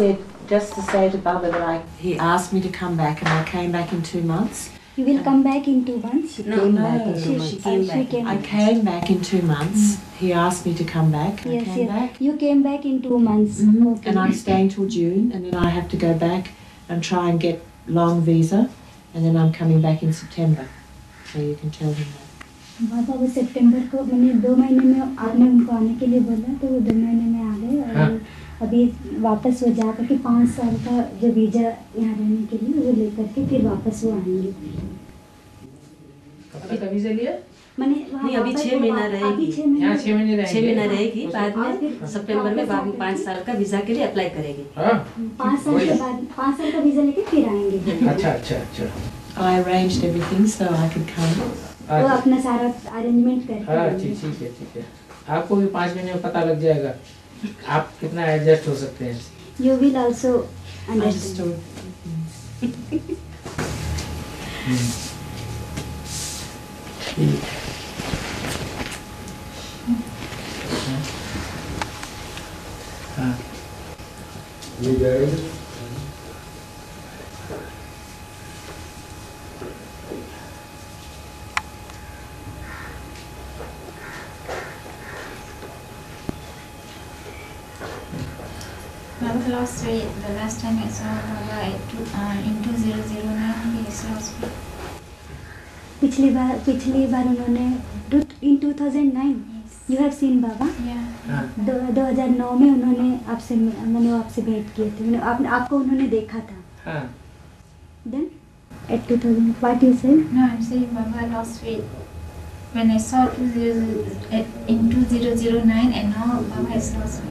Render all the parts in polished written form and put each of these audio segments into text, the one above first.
said, just to say to Baba that he asked me to come back and I came back in 2 months. You will come back in 2 months? She came back in 2 months. I came back in 2 months. He asked me to come back. Yes, I came back. You came back in 2 months. Okay. And I'm staying till June, and then I have to go back and try and get long visa, and then I'm coming back in September. So you can tell him that. बाबा वो सितंबर को मैंने 2 महीने में आपने उनको आने के लिए बोला तो वो 2 महीने में आ गए और अभी वापस वो जा करके 5 साल का जो वीज़ा यहाँ रहने के लिए वो लेकर के फिर वापस वो आएंगे। कब तक वीज़ा लिया? मैंने नहीं अभी 6 महीना रहेगी। यहाँ 6 महीने रहेगी। 6 महीना रहेगी। बाद में सितंबर में बाद में 5 साल का वीज़ा के लिए अप्लाई करेगी। 5 साल के बाद 5 साल का वीज़ा लेके फिर आएंगे। अच्छा। I arranged everything so I could come. वो अपना सारा अरेंजमेंट करके। हाँ ठीक है। आपको भी 5 महीने में पता लग जाएगा आप कितना एडजस्ट हो सकते हैं। You will also understand. हाँ। ये जाएगा। Baba lost weight. The last time I saw Baba in 2009, he is lost weight. पिछली बार उन्होंने in 2009 you have seen Baba? Yeah. 2009 में उन्होंने मैंने आपसे भेंट किए थे। आपको उन्होंने देखा था। हाँ। Then at 2000 what you said? No, I'm saying Baba lost weight. When I saw in 2009 and now Baba has lost weight.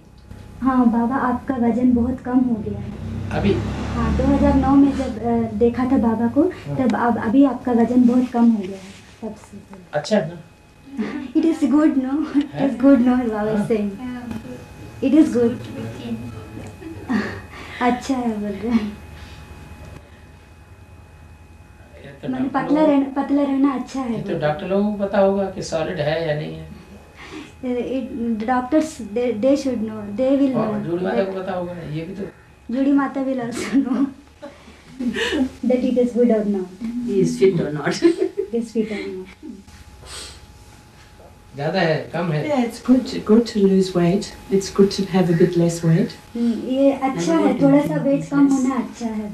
हाँ बाबा आपका वजन बहुत कम हो गया है अभी। हाँ 2009 में जब देखा था बाबा को तब अभी आपका वजन बहुत कम हो गया है तब से। अच्छा है ना? It is good no? It is good no Baba is saying. It is good. अच्छा है बोल रहे हैं। मैंने पतला रहना अच्छा है। तो डॉक्टर लोगों को पता होगा कि सॉलिड है या नहीं है। Doctors they should know. They will know. जूड़ी माता को पता होगा ये भी तो। जूड़ी माता will also know that it is good or not. He is fit or not. It is fit or not. ज़्यादा है कम है। Yeah, it's good to lose weight. It's good to have a bit less weight. ये अच्छा है थोड़ा सा wait कम होना अच्छा है।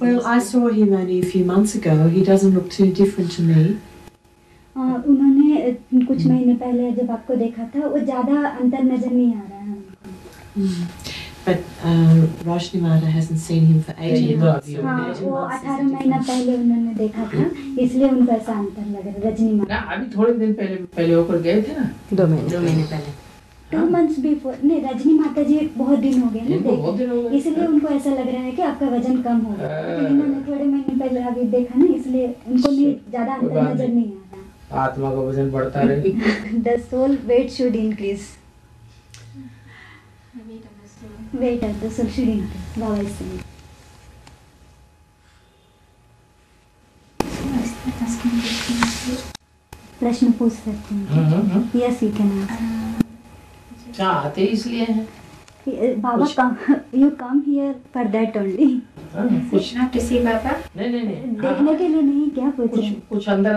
Well, I saw him only a few months ago. He doesn't look too different to me. उन्होंने कुछ महीने पहले जब आपको देखा था वो ज़्यादा अंतर नजर नहीं आ रहा है हमको। But Roshni Mata hasn't seen him for 18 months. हाँ वो 18 महीना पहले उन्होंने देखा था इसलिए उनको ऐसा अंतर लग रहा है रजनी माता। ना अभी थोड़े दिन पहले होकर गए थे ना 2 महीने पहले। 2 months before नहीं रजनी माता जी बहुत दिन हो गए ना इसलिए उनको ऐसा लग रहा है कि आपका वजन कम हो गया लेकिन इन्होंने थोड़े महीने पहले अभी देखा ना इसलिए उनको नहीं ज़्यादा अंतर नजर नहीं आ रहा। आत्मा का वजन बढ़ता रहे। The soul weight should increase. Weight of the soul should increase. Baba is saying. प्रश्न पूछ सकते हैं। Yes, you can ask. अच्छा आते इसलिए हैं। Baba you come here for that only. कुछ Not to see Baba. नहीं। देखने के लिए नहीं क्या पूछे? कुछ अंदर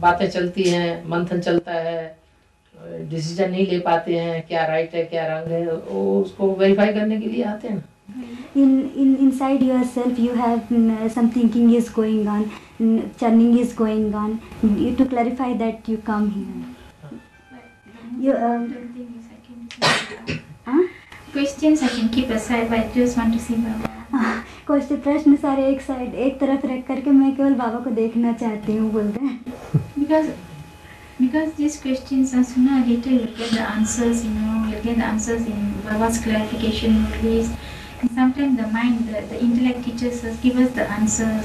बातें चलती हैं मंथन चलता है डिसीजन नहीं ले पाते हैं क्या राइट है क्या रॉन्ग है वो उसको वेरीफाई करने के लिए आते हैं। Inside yourself you have some thinking is going on, churning is going on. To clarify that you come here. Questions I can keep aside, but I just want to see Baba. Question प्रश्न सारे एक तरफ रख करके मैं केवल बाबा को देखना चाहती हूँ बोलते हैं। Because these questions are sooner or later you'll get the answers, you'll get the answers in Baba's clarification movies. And sometimes the mind, the intellect teaches us, give us the answers.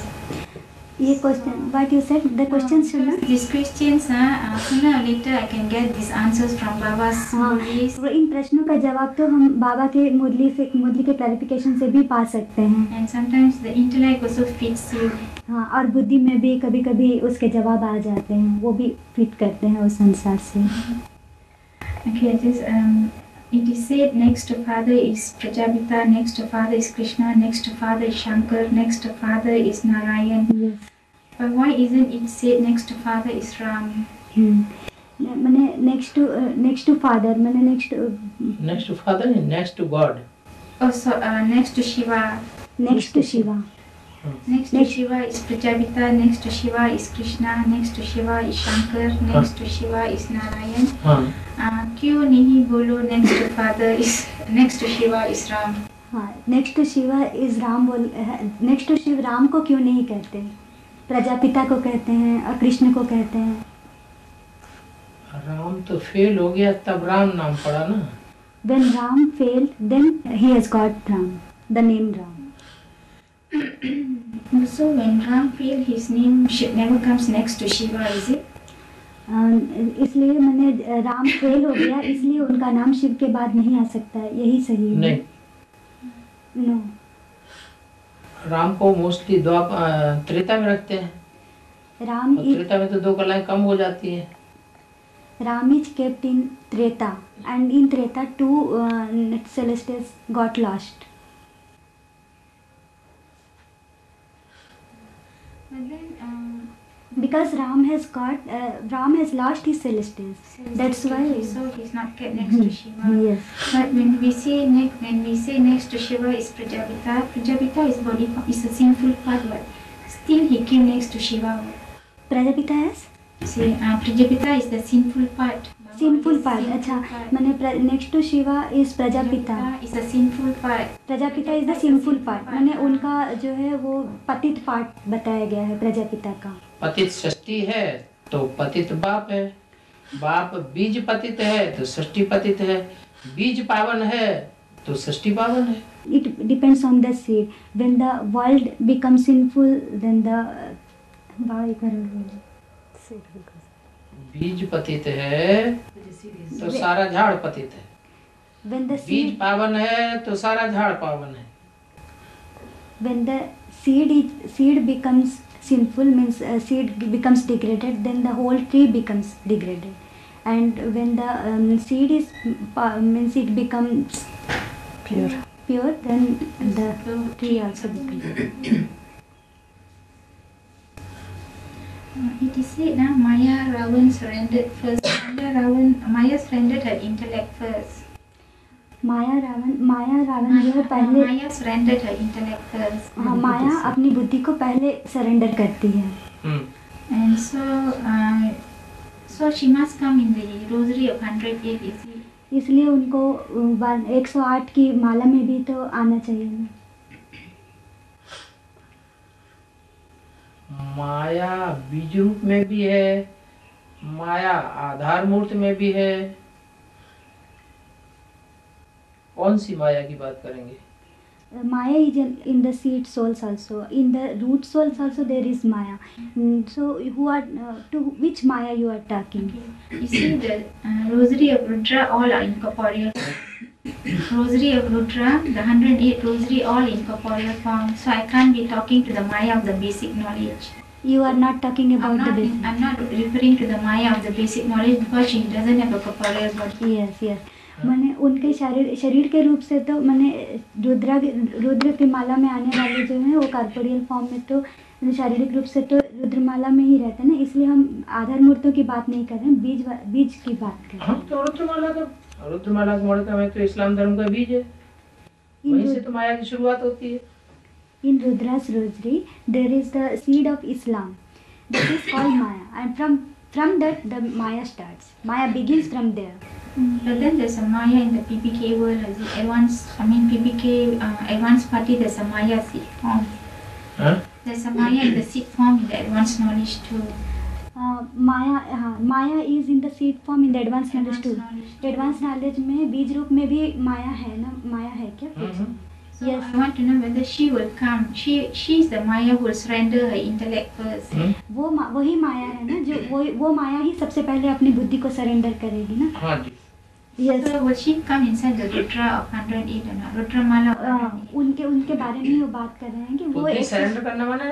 ये question what you said the questions should not these questions sooner or later I can get these answers from Baba's movies. इन प्रश्नों का जवाब तो हम बाबा के मुरली के clarification से भी पा सकते हैं। And sometimes the intellect also fits you. हाँ और बुद्धि में भी कभी उसके जवाब आ जाते हैं वो भी फिट करते हैं उस संसार से। Okay, It is said next to Father is Prajapita, next to Father is Krishna, next to Father is Shankar, next to Father is Narayan. Yes. But why isn't it said next to Father is Ram? मैंने next to father मैंने next to father and next to God. Also, next to Shiva. next to Shiva. Next to Shiva is Prajapita, next to Shiva is Krishna, next to Shiva is Shankar, next to Shiva is Narayan. क्यों नहीं बोलो next to Father is next to Shiva is Ram? हाँ, next to Shiva is Ram बोल next to Shiv Ram को क्यों नहीं कहते? प्रजापिता को कहते हैं और कृष्ण को कहते हैं। राम तो फेल हो गया तब राम नाम पड़ा ना। When Ram failed, then he has got Ram, the name Ram. So when Ram failed, his name never comes next to Shiva, is it? इसलिए मैंने राम फेल हो गया इसलिए उनका नाम शिव के बाद नहीं आ सकता है, यही सही है? नहीं, नो। राम को मोस्टली त्रेता में रखते हैं। राम त्रेता में तो 2 कलाएं कम हो जाती हैं। Ram is kept in Treta, and in Treta 2 celestials got lost. But then, Because Ram has lost his celestials. That's why. So he's not kept next to Shiva. Yes. But when we say next to Shiva is Prajapita, Prajapita is body form, is a sinful part, but still he came next to Shiva. Prajapita is? See, Prajapita is the sinful part. Sinful part. अच्छा, मैंने next to Shiva is Prajapita. Is the sinful part. Prajapita is the sinful part. मैंने उनका जो है वो पतित part बताया गया है प्रजापिता का। पतित षष्ठी है तो पतित बाप है, बाप बीज पतित है तो षष्ठी पतित है, बीज पावन है तो षष्ठी पावन है। It depends on the seed. When the world becomes sinful, then the बीज पतित है तो सारा झाड़ पतित है। when the बीज seed पावन है तो सारा झाड़ पावन है। when the seed becomes sinful, means seed becomes degraded, then the whole tree becomes degraded. And when the seed is means it becomes pure, then the tree also becomes. It is said now Maya Ravan surrendered first. Maya surrendered her intellect first. माया रावण जो है पहले Maya surrendered her intellect first. हाँ, माया अपनी बुद्धि को पहले surrender करती है। And so she must come in the rosary of 108, is it? इसलिए उनको 108 की माला में भी तो आना चाहिए ना। माया बीज रूप में भी है, माया आधार मूर्त में भी है। कौन सी माया की बात करेंगे? Maya is in the seed souls also. In the root souls also there is Maya. So to which Maya you are talking? Okay. You see the rosary of Rudra all are incorporeal. Rosary of Rudra, the 108 rosary all incorporeal form. So I can't be talking to the Maya of the basic knowledge. You are not talking about the basic. I'm not referring to the Maya of the basic knowledge because she doesn't have a corporeal body. Yes. मैंने उनके शरीर के रूप से तो मैंने रुद्र की माला में आने वाले जो हैं वो कॉर्पोरियल फॉर्म में तो शारीरिक रूप से तो रुद्रमाला में ही रहते हैं ना, इसलिए हम आधार मूर्तों की बात नहीं कर रहे हैं, बीज की बात कर रहे हैं। तो रुद्रमाला का मोड़का में तो इस्लाम धर्म का बीज है, वहीं से तो माया की शुरुआत होती है। In Rudra's rosary there is the seed of Islam that is called Maya, and from that the Maya starts. Maya begins from there. But then there's a Maya in the PPK world, PPK advanced party, there's a Maya seed form. There's a Maya in the seed form in the advanced knowledge too. Maya is in the seed form in the advanced knowledge too. Advanced knowledge में बीज रूप में भी माया है ना, माया है क्या? So yes. I want to know whether she will come. She's the Maya who will surrender her intellect first. वही माया है ना जो वो माया ही सबसे पहले अपनी बुद्धि को सरेंडर करेगी ना। हाँ जी। Yes. So will she come inside the Rudra of 108 or not? Rudra माला उनके बारे में वो बात कर रहे हैं कि वो बुद्धि सरेंडर करने वाला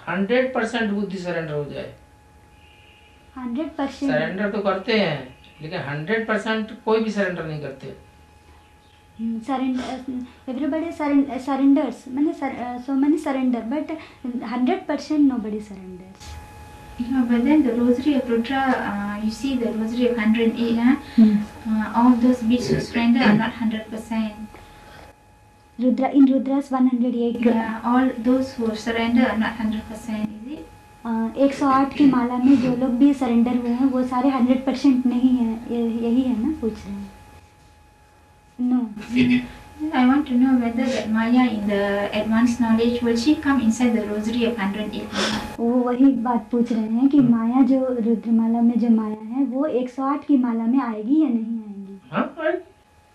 100% बुद्धि सरेंडर हो जाए। 100% सरेंडर तो करते हैं लेकिन 100% कोई भी सरेंडर नहीं करते। Everybody surrenders. So many surrender, but 100% nobody surrenders. Yeah, but then the Rosary of Rudra, you see the Rosary of 108, all those beads who surrender are not 100%. In Rudra's 108. Yeah, all those who surrender are not 100%, is it? 108 की माला में जो लोग भी surrender हुए हैं वो सारे 100% नहीं है, यही है ना पूछ रहे हैं? No. I want to know whether that Maya in the advanced knowledge, will she come inside the Rosary of 108? वो वही बात पूछ रहे हैं कि माया जो रुद्रमाला में जो माया है वो 108 की माला में आएगी या नहीं आएगी? हाँ,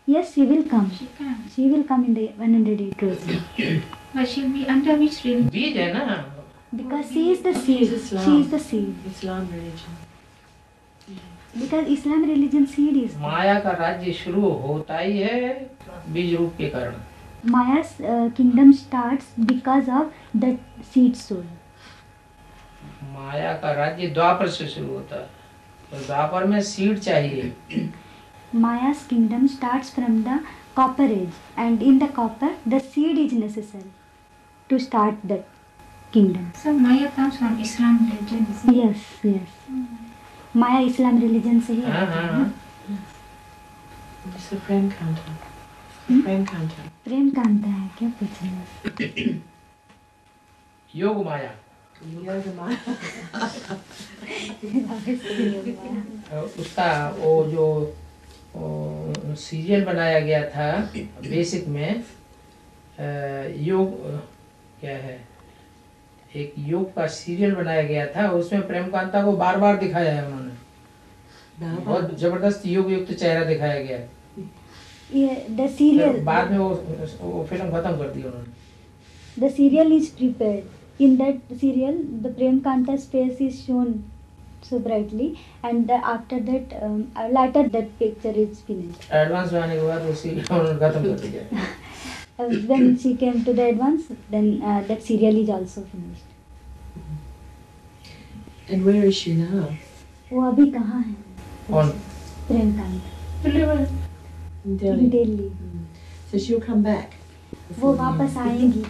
Yes, she will come. She can. She will come in the 108 Rosary. But she'll be under which religion? बीज है ना. Because she is the seed. Islam. She is the seed. Islam religion. Because Islam religion seed is. माया का राज्य शुरू होता ही है बीज रूप के कारण. Maya's kingdom starts because of the seed soul. माया का राज्य द्वापर से शुरू होता है. तो द्वापर में सीड चाहिए. Maya's kingdom starts from the copper age, and in the copper the seed is necessary to start the kingdom. So Maya comes from Islam religion, is it? Yes, yes. Maya Islam religion से ही हाँ आता हाँ है. हाँ. It's the Prem Kanta. Prem Kanta. प्रेम कांता है क्या पूछ रहे हैं? योग माया. Yoga Maya. उसका वो जो सीरियल बनाया गया था बेसिक में योग क्या है, एक योग का सीरियल बनाया गया था. उसमें प्रेम कांता को बार बार दिखाया है उन्होंने. बहुत जबरदस्त योग युक्त चेहरा दिखाया गया है. The serial. बाद में वो फिल्म खत्म कर दी उन्होंने. The serial is prepared. In that serial, the Prem Kanta's face is shown so brightly, and after that, later that picture is finished. Advance में आने के बाद वो सीरियल उन्होंने खत्म कर दिया. When she came to the advance, then that serial is also finished. And where is she now? वो अभी कहाँ है? कौन? प्रेम Kanta. In Delhi. Delhi. So she'll come back. वो वापस आएगी.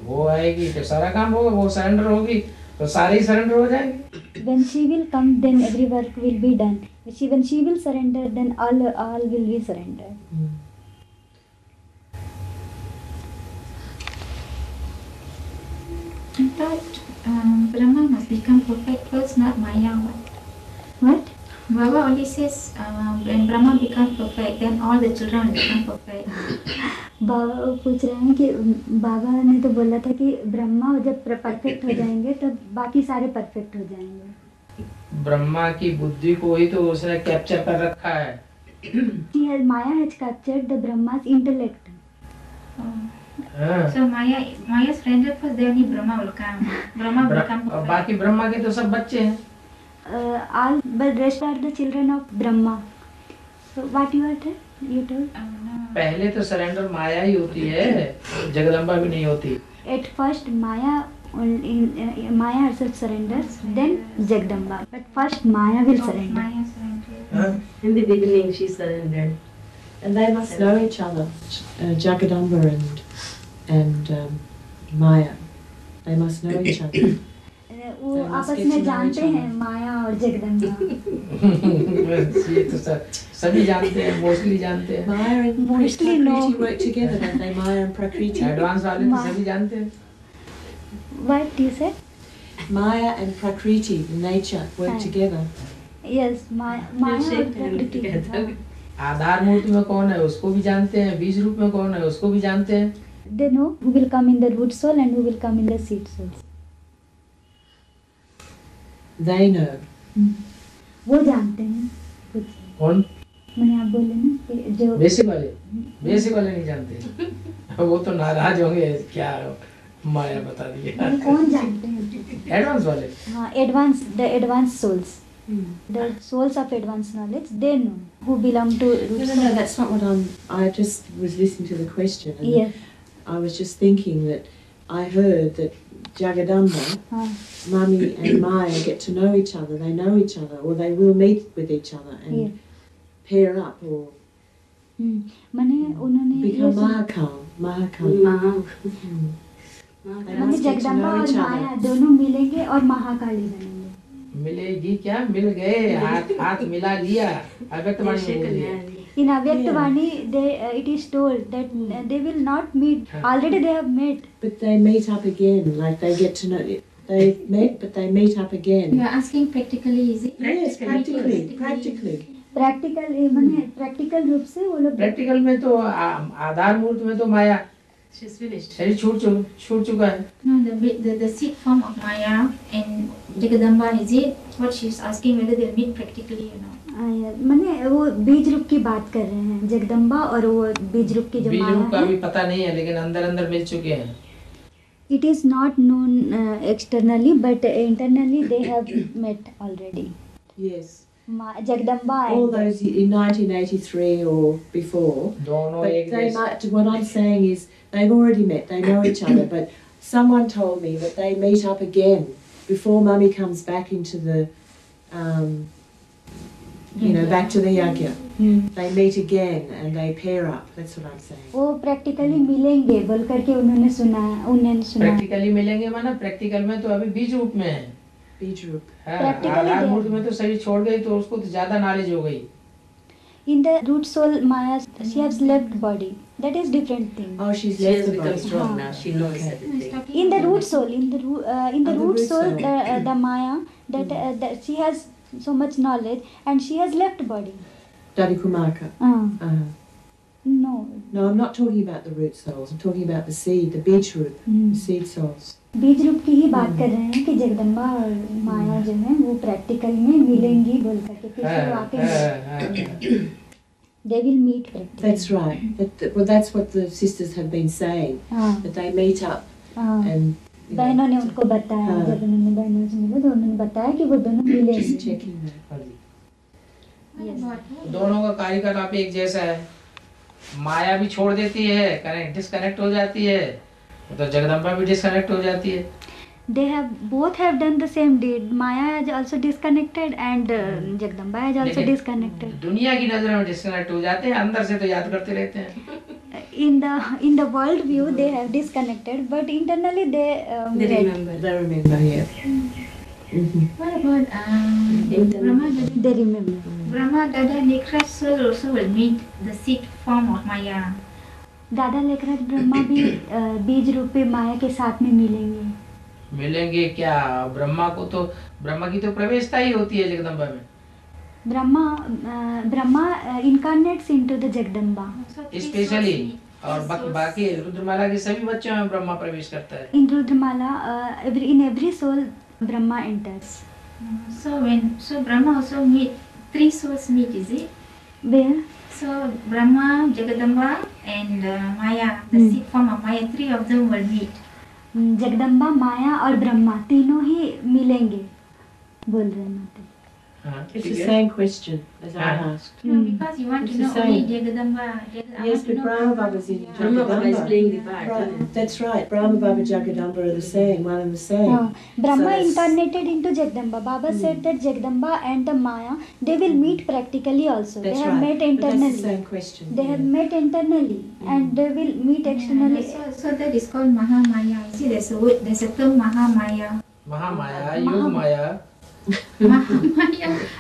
वो आएगी तो सारा काम होगा. वो सरेंडर होगी तो सारे ही सरेंडर हो जाएंगे. When she will come, then every work will be done. When she will surrender, then all will be surrendered. I thought Brahma must become perfect first, not Maya. What? Baba only says when Brahma becomes perfect, then all the children will become perfect. बाबा पूछ रहे हैं कि बाबा ने तो बोला था कि ब्रह्मा जब परफेक्ट हो जाएंगे तब बाकी सारे परफेक्ट हो जाएंगे. ब्रह्मा की बुद्धि को ही तो उसने कैप्चर कर रखा है. Maya has captured the Brahma's intellect. So Maya surrender first, then only Brahma will come. Brahma will become perfect. बाकी ब्रह्मा के तो सब बच्चे हैं. All but rest are the children of Brahma. So what you told? पहले तो surrender माया ही होती है, जगदम्बा भी नहीं होती. At first Maya herself surrenders, then Jagdamba. But first Maya will surrender. Maya surrender. In the beginning, she surrendered. And they must know each other, Jagadamba and Maya. They must know each other. वो आपस में जानते हैं माया और जगदम्बा. ये तो सभी जानते हैं, मोस्टली जानते हैं. Maya and Mostly Prakriti no. work together, don't they? Maya and Prakriti. Advance वाले तो सभी जानते हैं. What you said? Maya and Prakriti, nature, work हाँ. together. Yes, Maya और प्रकृति. आधार मूर्ति में कौन है उसको भी जानते हैं, बीज रूप में कौन है उसको भी जानते हैं. They know who will come in the root soul and who will come in the seed souls. They know. वो जानते हैं कुछ. कौन? मैंने आप बोले ना कि जो बेसिक वाले नहीं जानते. वो तो नाराज होंगे, क्या माया बता दिया. वो कौन जानते हैं? एडवांस वाले. हाँ, the advanced souls. The souls of advanced knowledge, they know who belong to root soul. No, that's not what I just was listening to the question. And Yes. I was just thinking that I heard that Jagadamba, Mummy and Maya get to know each other. They know each other, or they will meet with each other and Yeah. pair up, or माने उन्होंने ये become soon- Mahakal. Mahakal. They माने must get to Jagdamba know और each माया other. दोनों मिलेंगे और महाकाली बनेंगे। मिलेगी क्या, मिल गए, हाथ मिला लिया। अव्यक्तवाणी में बोल दिया। In Avyaktvani, it is told that they will not meet. Already they have met. But they meet up again, like they get to know. They met, but they meet up again. You are asking practically, is it? Yes, practically. Practical माने practical रूप से वो लोग practical में तो आधार मूर्त में तो माया She's finished. शरीर छूट चुका है। No, the seed form of Maya and Jagadamba, is it? What she's asking whether they'll meet practically or not. माने वो बीज रूप की बात कर रहे हैं, जगदम्बा और वो बीज रूप की जो बीज माया रूप का है। भी पता नहीं है, लेकिन अंदर मिल चुके हैं। It is not known externally, but internally they have met already. Yes. Jagdamba All and those in 1983 or before. दोनों But एक they जैसे। might. What I'm saying is they've already met. They know each other. But someone told me that they meet up again before Mummy comes back into the, back to the yajna. They meet again and they pair up. That's what I'm saying. वो practically मिलेंगे बोल करके उन्होंने सुना। Practically मिलेंगे माना practical में तो अभी बीज रूप में है। Beach group. Practically Aadhaar they- मूर्त में तो शरीर छोड़ गई तो उसको तो ज्यादा नॉलेज हो गई। In the root soul Maya, she has left body. That is different thing. Oh, she's She left has the become body. strong now. She knows Okay. He's everything. talking In the about- root soul, in the the root root soul, soul. the Maya that she has so much knowledge and she has left body. Daddy Kumaka. No. No, I'm not talking about the root souls. I'm talking about the seed, the beach root, the seed souls. बीज रूप की ही बात कर रहे हैं कि जगदम्बा और माया जो है वो प्रैक्टिकल में मिलेंगी बोल करके फिर से वो आके they will meet practically. That's right. Well, that's what the sisters have been saying. हाँ That they meet up हाँ and. बहनों ने उनको बताया हाँ. जब उन्होंने बहनों से मिला तो उन्होंने बताया कि वो दोनों Just मिलेंगे। checking that. What about- दोनों का कार्यकलाप एक जैसा है। माया भी छोड़ देती है, डिस्कनेक्ट हो जाती है, तो जगदम्बा भी डिस्कनेक्ट हो जाती है। They have both have done the same deed. Maya has also disconnected and Jagdamba has also लेकिन disconnected. दुनिया की नजर में डिस्कनेक्ट हो जाते हैं, अंदर से तो याद करते रहते हैं। In the world view they have disconnected, but internally they They met. remember. They remember, yeah. What about Brahma Dada? They remember. Brahma Dada Nikraj soul also will meet the seed form of Maya. दादा लेखराज ब्रह्मा भी बीज रूपी माया के साथ में मिलेंगे। मिलेंगे क्या? ब्रह्मा की तो प्रवेशता ही होती है जगदम्बा में। Brahma incarnates into the Jagdamba. So three specially souls meet. और Three souls. बाकी रुद्रमाला के सभी बच्चों में ब्रह्मा प्रवेश करता है। In Rudramala, in every soul Brahma enters. So Brahma also meet, three souls meet, is it? Where? So Brahma, Jagadamba and Maya, the seed form of Maya, three of them will meet. Jagdamba माया और ब्रह्मा तीनों ही मिलेंगे बोल रहे हैं माता। हाँ, It's ठीक the है। same question as I asked. No, because you want It's to the know only same. Jagadamba. I Yes, want to but know Brahma Baba's in Yeah. Brahma Baba is Jagadamba. playing the part. Right, that's right. Brahma Baba Jagadamba are the same, one and the same. हाँ, Brahma So it's- incarnated into Jagdamba. Baba said that Jagdamba and the Maya they will meet practically also. That's They have right. met But that's the internally. same question. They have met internally and they will meet externally. So that is called Mahamaya. You see, there's a term Mahamaya. Mahamaya, योग माया,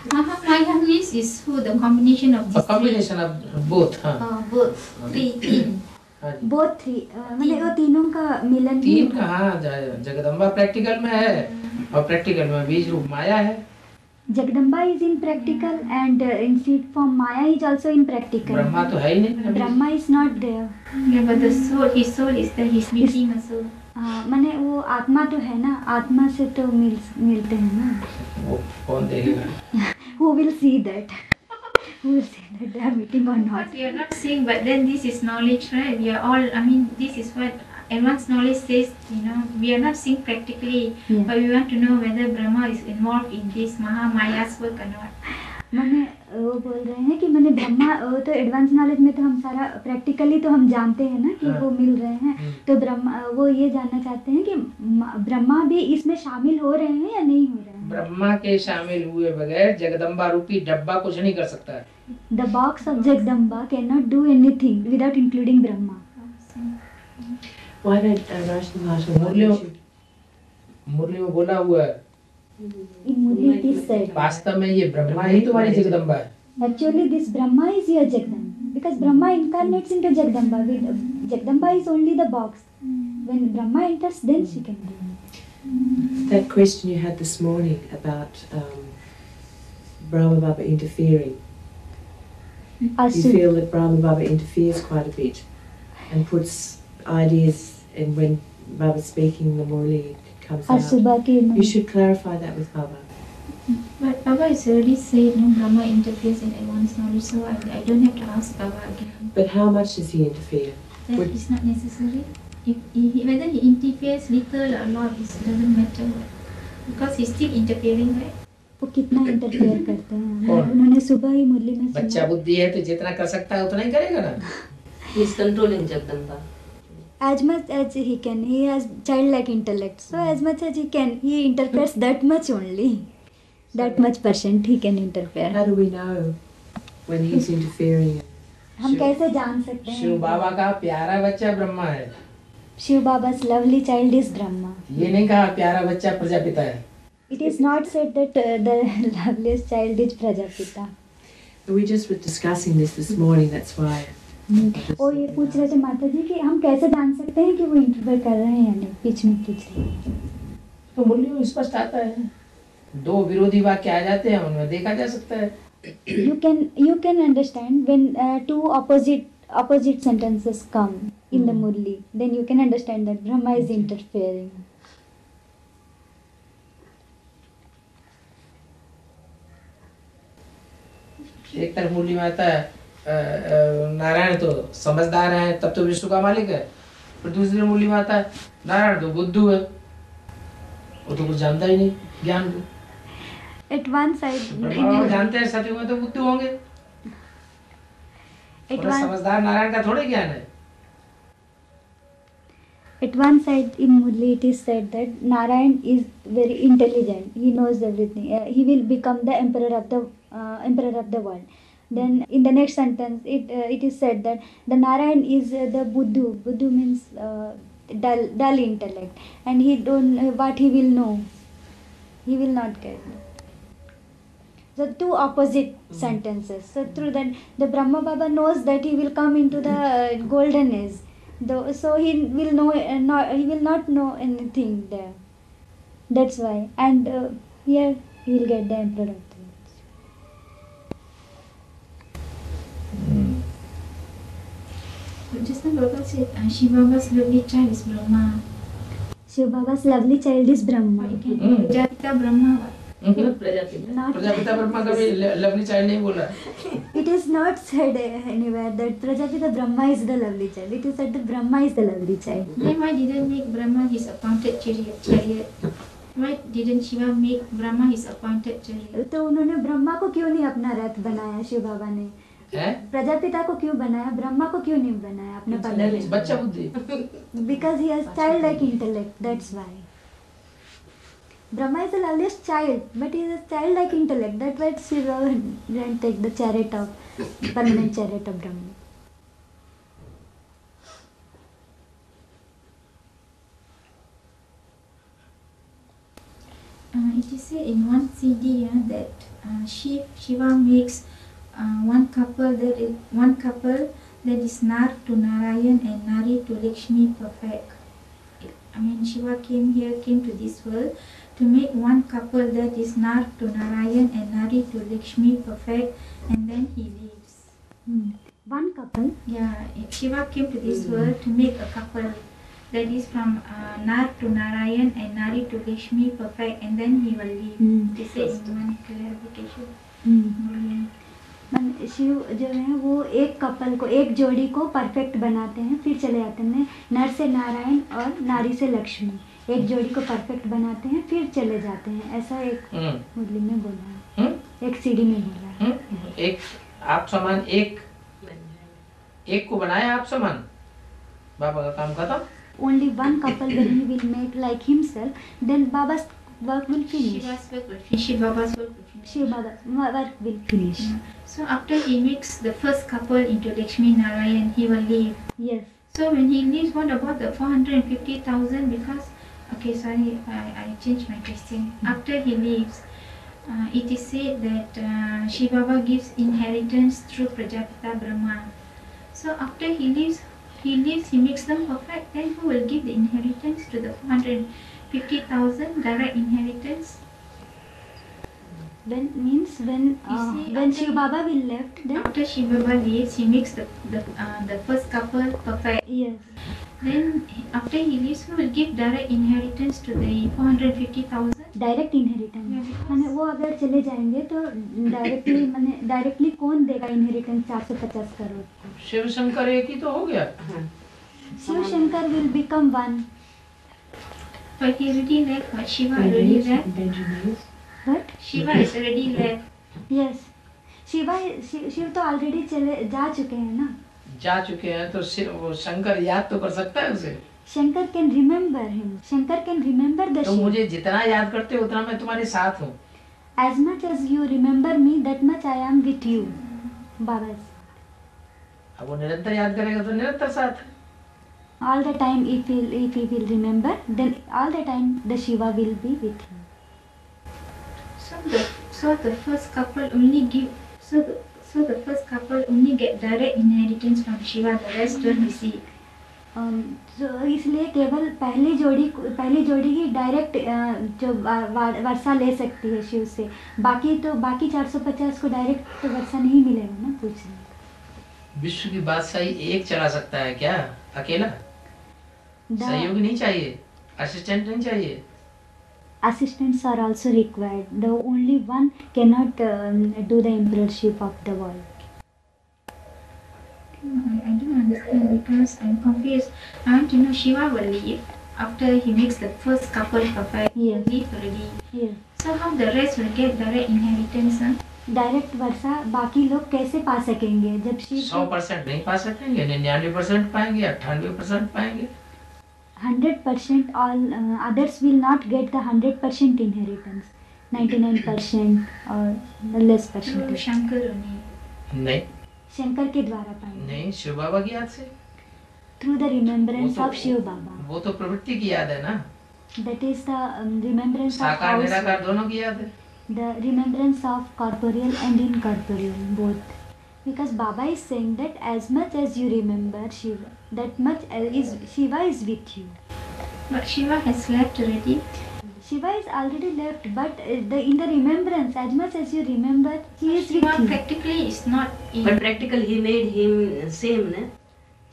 Mahamaya means is who the combination of a these combination of both। हाँ, three. Both three teen. हाँ जी। Both three मैंने वो तीनों का मिलन ही तीन कहाँ? Jagdamba practical में है और प्रैक्टिकल में बीज रूप माया है। Jagdamba is in practical and in seed form Maya is also in practical. Brahma तो है ही नहीं। Brahma is not there. Yeah, but the soul, his soul is there. He's meeting a soul. माने वो आत्मा तो है ना, आत्मा से तो मिलते हैं ना। वो कौन देखेगा? Who will see that? Who will see that they are meeting or not? But we are not seeing, but then this is knowledge, right? We are all, I mean, this is what advanced knowledge says, we are not seeing practically, Yeah. but we want to know whether Brahma is involved in this Mahamaya's work or not. माने वो बोल रहे हैं कि मैंने ब्रह्मा तो advance knowledge में तो हम सारा प्रैक्टिकली तो हम जानते हैं ना कि हाँ। वो मिल रहे हैं, तो ब्रह्मा वो ये जानना चाहते हैं कि ब्रह्मा भी इसमें शामिल हो रहे हैं या नहीं हो रहे हैं। ब्रह्मा के शामिल हुए बगैर जगदम्बा रूपी डब्बा कुछ नहीं कर सकता है। The box of Jagdamba can not do anything without including Brahma. Why don't Roshan Marshall, why मुरलियों don't you? मुरली में बोला हुआ है, In Murli it is said, वास्तव में ये ब्रह्मा ही तुम्हारी जगदम्बा है। actually this Brahma is your Jagdamba, because Brahma incarnates into Jagdamba. Jagdamba is only the box. When Brahma enters, then she can do. That question you had this morning about Brahma Baba interfering. You feel that Brahma Baba interferes quite a bit and puts ideas, and when Baba's speaking, the Murli comes out. सुबह की You should clarify that with Baba. But Baba has already said no Brahma interferes in advanced knowledge, so I don't have to ask Baba again. But how much does he interfere? That is not necessary. Whether he interferes little or lot, it doesn't matter, because he's still interfering, right? वो कितना interfere करते हैं, कौन? उन्होंने सुबह ही मुरली में बच्चा सुना। बुद्धि है तो जितना कर सकता है उतना ही करेगा ना। He is controlling Jagdamba. As much as he can, he has childlike intellect. So as much as he can, he interferes that much only. That much percent he can interfere. How do we know when he's interfering? हम कैसे जान सकते शिव हैं? बाबा का प्यारा बच्चा ब्रह्मा है। Shiv बाबा's lovely child is Brahma. ये नहीं कहा प्यारा बच्चा प्रजापिता है। It is not said that the loveliest child is Prajapita. We just were discussing this morning, that's why. वो ये पूछ रहे थे माता जी कि हम कैसे जान सकते हैं कि वो इंटरफेयर कर रहे हैं या नहीं, बीच में पूछ रहे हैं। तो मूल्य में स्पष्ट आता है, दो विरोधी वाक्य आ जाते हैं, उनमें देखा जा सकता है। You can understand when two opposite sentences come in the Murli, then you can understand that Brahma is interfering. एक तरफ मूल्य में आता है नारायण तो समझदार है, तब तो विष्णु का मालिक है। फिर दूसरे मूल्य में आता है नारायण तो बुद्धू है, वो तो कुछ जानता ही नहीं ज्ञान को। At one side, ब्रह्मा जानते हैं सतयुग में तो बुद्धू होंगे, समझदार नारायण का थोड़े ज्ञान है। At one side in Murli it is said that Narayan is very intelligent. He knows everything. He will become the emperor of the world. Then in the next sentence it is said that the Narayan is the Buddhu. Buddhu means dull intellect, and he don't what he will know. He will not get. So two opposite sentences. So through that the Brahma Baba knows that he will come into the golden age. So he will know he will not know anything there. That's why, and here he will get the emperor of the world. Just now Baba said Shiv Baba's lovely child is Brahma. Shiv Baba's lovely child is Brahma. You can Prajapita Brahma. Prajapita. Not Prajapita Brahma कभी lovely child नहीं बोला। it is not said anywhere that Prajapita Brahma is the lovely child. It is said that Brahma is the lovely child. Then why didn't make Brahma his appointed chariot? Why didn't Shiva make Brahma his appointed chariot? तो उन्होंने ब्रह्मा को क्यों नहीं अपना रथ बनाया? शिव बाबा ने प्रजापिता को क्यों बनाया, ब्रह्मा को क्यों नहीं बनाया अपने पल्ले में? बच्चा बुद्धि। Because he has childlike intellect, that's why. Brahma is the loveliest child, but he has childlike intellect. That's why Shiva didn't take the chariot of permanent chariot of Brahma. It is said in one CD that Shiva makes one couple that is Nar to Narayan and Nari to Lakshmi perfect. I mean, Shiva came to this world to make one couple that is Nar to Narayan and Nari to Lakshmi perfect, and then he leaves. One couple? Yeah, Shiva came to this world to make a couple that is from Nar to Narayan and Nari to Lakshmi perfect, and then he will leave. This is one clarification. Shiv जो है वो एक couple को, एक जोड़ी को perfect बनाते हैं, फिर चले जाते हैं नर से नारायण और नारी से लक्ष्मी, एक जोड़ी को परफेक्ट बनाते हैं फिर चले जाते हैं, ऐसा एक मुरली में बोला है। एक सीडी में बोला है। एक आप समान एक को बनाया आप समान, बाबा का काम खत्म। Only one couple when he will make like himself, then Baba's work will finish. Shiva's work will finish. Shiva Baba's work will finish. Shiva Baba's work will finish. So after he makes the first couple into Lakshmi Narayan, he will leave. Yes. So when he leaves, what about the 450,000? Because, okay, sorry, I changed my question. After he leaves, it is said that Shiva Baba gives inheritance through Prajapita Brahma. So after he leaves, he makes them perfect. Then who will give the inheritance to the 450,000 direct inheritance? When Shiva Baba will left, then After Shiva Baba leaves, he makes the first couple perfect. yes. Then after he leaves, who will give direct inheritance to the 450,000? Direct inheritance माने वो अगर चले जाएंगे तो directly कौन देगा inheritance 450 crore को? शिव शंकर एक ही तो हो गया। Shiv Shankar will become one. But he already left. But Shiva already left. But Shiva is already left. yes, Shiv तो ऑलरेडी चले जा चुके हैं ना। जा चुके हैं तो वो शंकर याद तो कर सकता है उसे। Shankar can remember him, Shankar can remember the तो मुझे जितना याद करते हो उतना मैं तुम्हारे साथ हूँ। As much as you remember me, that much I am with you. बाबा अब वो निरंतर याद करेगा तो निरंतर साथ है। all the time if he will remember, then all the time the Shiva will be with him. So the first couple only give. So the first couple only get direct inheritance from Shiva. The rest don't receive. So इसलिए केवल पहली जोड़ी ही direct जो वर्षा ले सकती है शिव से, बाकी 450 को डायरेक्ट तो वर्षा नहीं मिलेगा ना कुछ। विश्व की बादशाही एक चला सकता है क्या अकेला? सहयोगी नहीं चाहिए, असिस्टेंट नहीं चाहिए। Assistants are also required. The only one cannot do the emperorship of the world. I don't understand because I'm confused. I want to know Shiva will leave after he makes the first couple perfect. Yes. Leave already. Yes. So how the rest will get direct inheritance? Huh? Direct वर्षा बाकी लोग कैसे पा सकेंगे जब शिव 100% नहीं पा सकेंगे, 99% पाएंगे, 98% पाएंगे। 100% all others will not get the 100% inheritance. 99% or less Through percentage. Shankar only. नहीं शंकर के द्वारा पाएंगे। नहीं, शिव बाबा की याद से। Through the remembrance वो तो- of Shiv Baba. वो तो प्रवृत्ति की याद है ना, That is the remembrance of साकार house. निराकार दोनों की याद है। The remembrance of corporeal and incorporeal both. Because Baba is saying that as much as you remember Shiva, that much is Shiva is with you. But Shiva has left already. Shiva is already left, but in the remembrance, as much as you remember, he is Shiva with you. practically is not in. But practically he made him same, ne?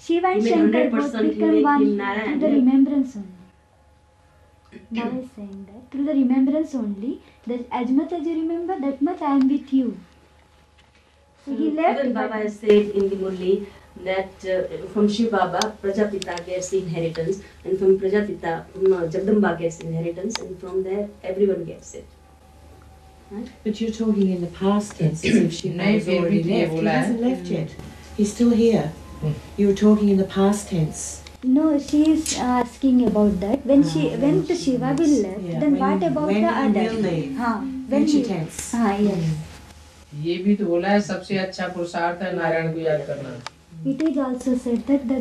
Shiva and He made Shankar both 100% he become make one him Narayan, through the yeah. remembrance only. Baba is saying that through the remembrance only, that as much as you remember, that much I am with you. So he left. Even Baba has said in the Murli that from Shiv Baba, Prajapita gets inheritance, and from Prajapita, Jagdamba gets inheritance, and from there everyone gets it. But you're talking in the past tense as if Shiva नहीं, has फिर already भी ये left. He बोला है। hasn't left yet. He's still here. You were talking in the past tense. No, she is asking about that. When the Shiva will left, Yeah, then when- what about when the he others? will leave. हाँ, when Future he- tense. हाँ, yes. ये भी तो बोला है सबसे अच्छा पुरुषार्थ है नारायण को याद करना। It is also said that the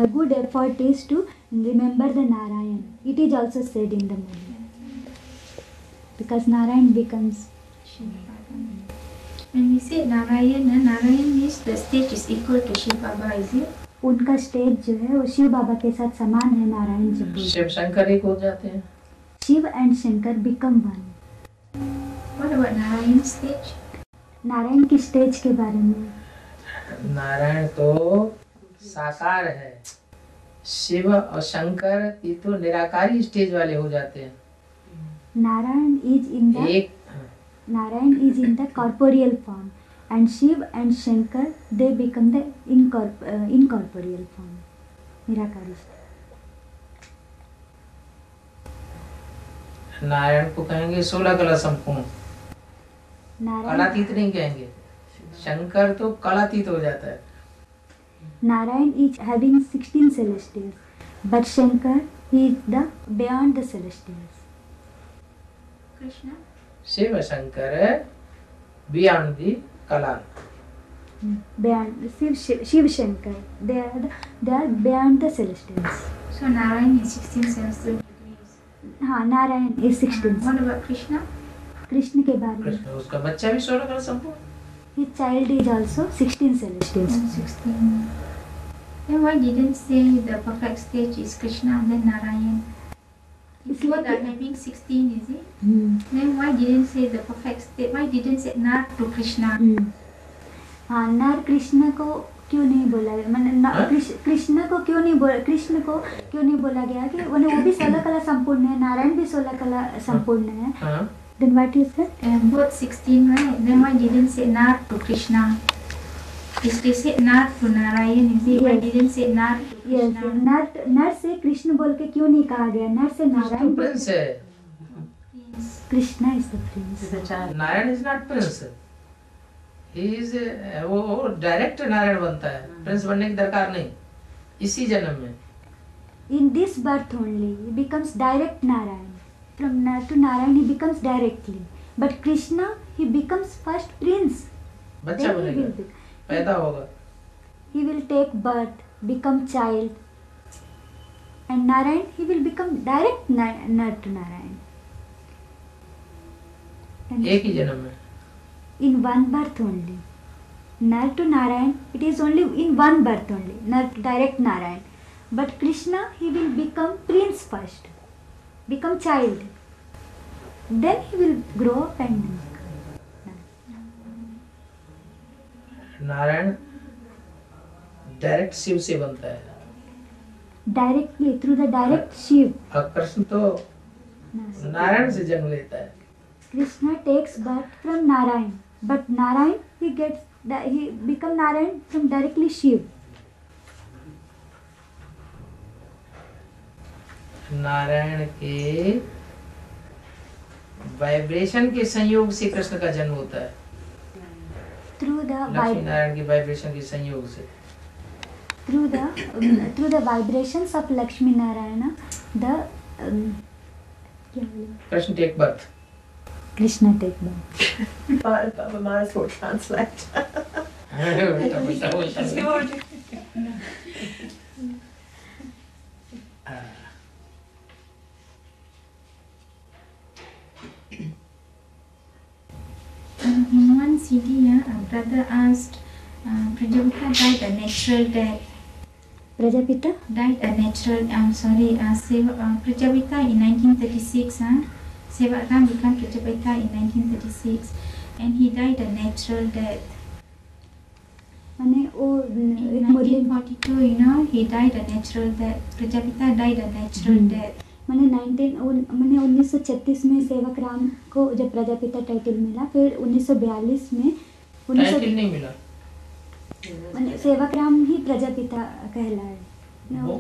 a good effort is to remember the Narayan. It is also said in the movie. Because Narayan becomes. When we say Narayana, Narayan means the stage is equal to Shiv Baba, is it? उनका stage जो है वो शिव बाबा के साथ समान है नारायण जब बोलते हैं। शिव शंकर एक हो जाते हैं। Shiv and Shankar become one. What about Narayan's stage? Narayan की स्टेज के बारे में नारायण तो साकार है, शिव और शंकर ये तो निराकारी स्टेज वाले हो जाते हैं। Narayan is in the corporeal form and Shiv and Shankar they become the incorporeal form, निराकारी। नारायण को कहेंगे 16 कला संपूर्ण, कलातीत नहीं कहेंगे, शंकर तो कलातीत हो जाता है। Narayan is having 16 celestials, but Shankar is the beyond the celestials. Krishna? Shiv Shankar beyond the kala. Beyond Shiv Shankar, they are beyond the celestials. So Narayan is 16 celestial degrees. हाँ, Narayan is 16. What about Krishna? Krishna के बारे में, कृष्ण उसका बच्चा भी 16 कला संपूर्ण। his child is also 16 celestials. 16. Then why didn't say the perfect stage is Krishna and then Narayan? It's Both like are having 16, is it? Hmm. Then why didn't say the perfect state? Why didn't say Nar to Krishna? हाँ, नर कृष्ण को क्यों नहीं बोला, मतलब कृष्ण को क्यों नहीं बोला, कृष्ण को क्यों नहीं बोला गया कि वो भी 16 कला संपूर्ण है, नारायण भी 16 कला संपूर्ण है। Then what you said? Both 16, right? Then why didn't say Nar to Krishna? Is they said Nar to Narayan, is it? Why didn't say Nar to Krishna? Yes, नर से कृष्ण बोल के क्यों नहीं कहा गया, नर से नारायण। प्रिंस है। Krishna is the Prince. Narayan is not Prince, he is वो डायरेक्ट नारायण बनता है, प्रिंस बनने की दरकार नहीं इसी जन्म में। In this birth only he becomes direct Narayan. From Nar to Narayan he becomes directly. But Krishna he becomes first prince. बच्चा बनेगा, पैदा होगा। He will take birth, become child. And Narayan he will become direct Nar to Narayan. And एक ही जन्म में। in one birth only. Nar to Narayan, it is only in one birth only. Nar direct Narayan. But Krishna he will become prince first, become child. Then he will grow up and Narayan direct Shiv से बनता है, directly through the direct Shiv. और कृष्ण तो नारायण से जन्म लेता है। Krishna takes birth from Narayan, but Narayan he become Narayan from directly Shiv. Narayan के वाइब्रेशन के संयोग से कृष्ण का जन्म होता है, Through the लक्ष्मी नारायण की वाइब्रेशन के संयोग से। through the vibrations of Lakshmi Narayana, the Krishna take birth. Krishna take birth. Baba Maras will translate. In one CD, a brother asked, Prajapita died a natural death. Prajapita? Died a natural, Prajapita in 1936, Sevaram became Prajapita in 1936 and he died a natural death. माने वो In 1942, you know, he died a natural death. Prajapita died a natural death. मैंने 1936 में सेवक राम को जब Prajapita title मिला, फिर 1942 में टाइटल नहीं मिला, मैंने सेवक राम ही प्रजापिता कहलाए। No,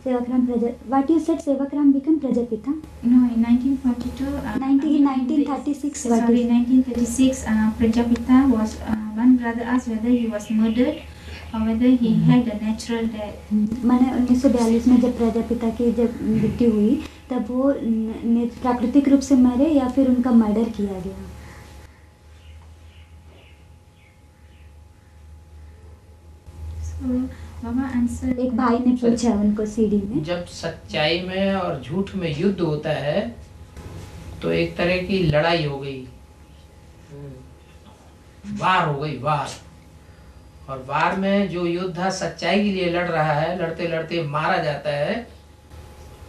सेवक राम What you said, सेवक Ram became Prajapita? No, in 1942. 1936. Sorry, 1936. Prajapita was one brother asked whether he was murdered or whether he had a natural death. मैंने 1942 में जब प्रजापिता की जब मृत्यु हुई तब वो प्राकृतिक रूप से मरे या फिर उनका मर्डर किया गया। So Baba answered. एक भाई ने पूछा उनको सीडी में, जब सच्चाई में और झूठ में युद्ध होता है तो एक तरह की लड़ाई हो गई, वार हो गई, वार। और वार में जो योद्धा सच्चाई के लिए लड़ रहा है, लड़ते लड़ते मारा जाता है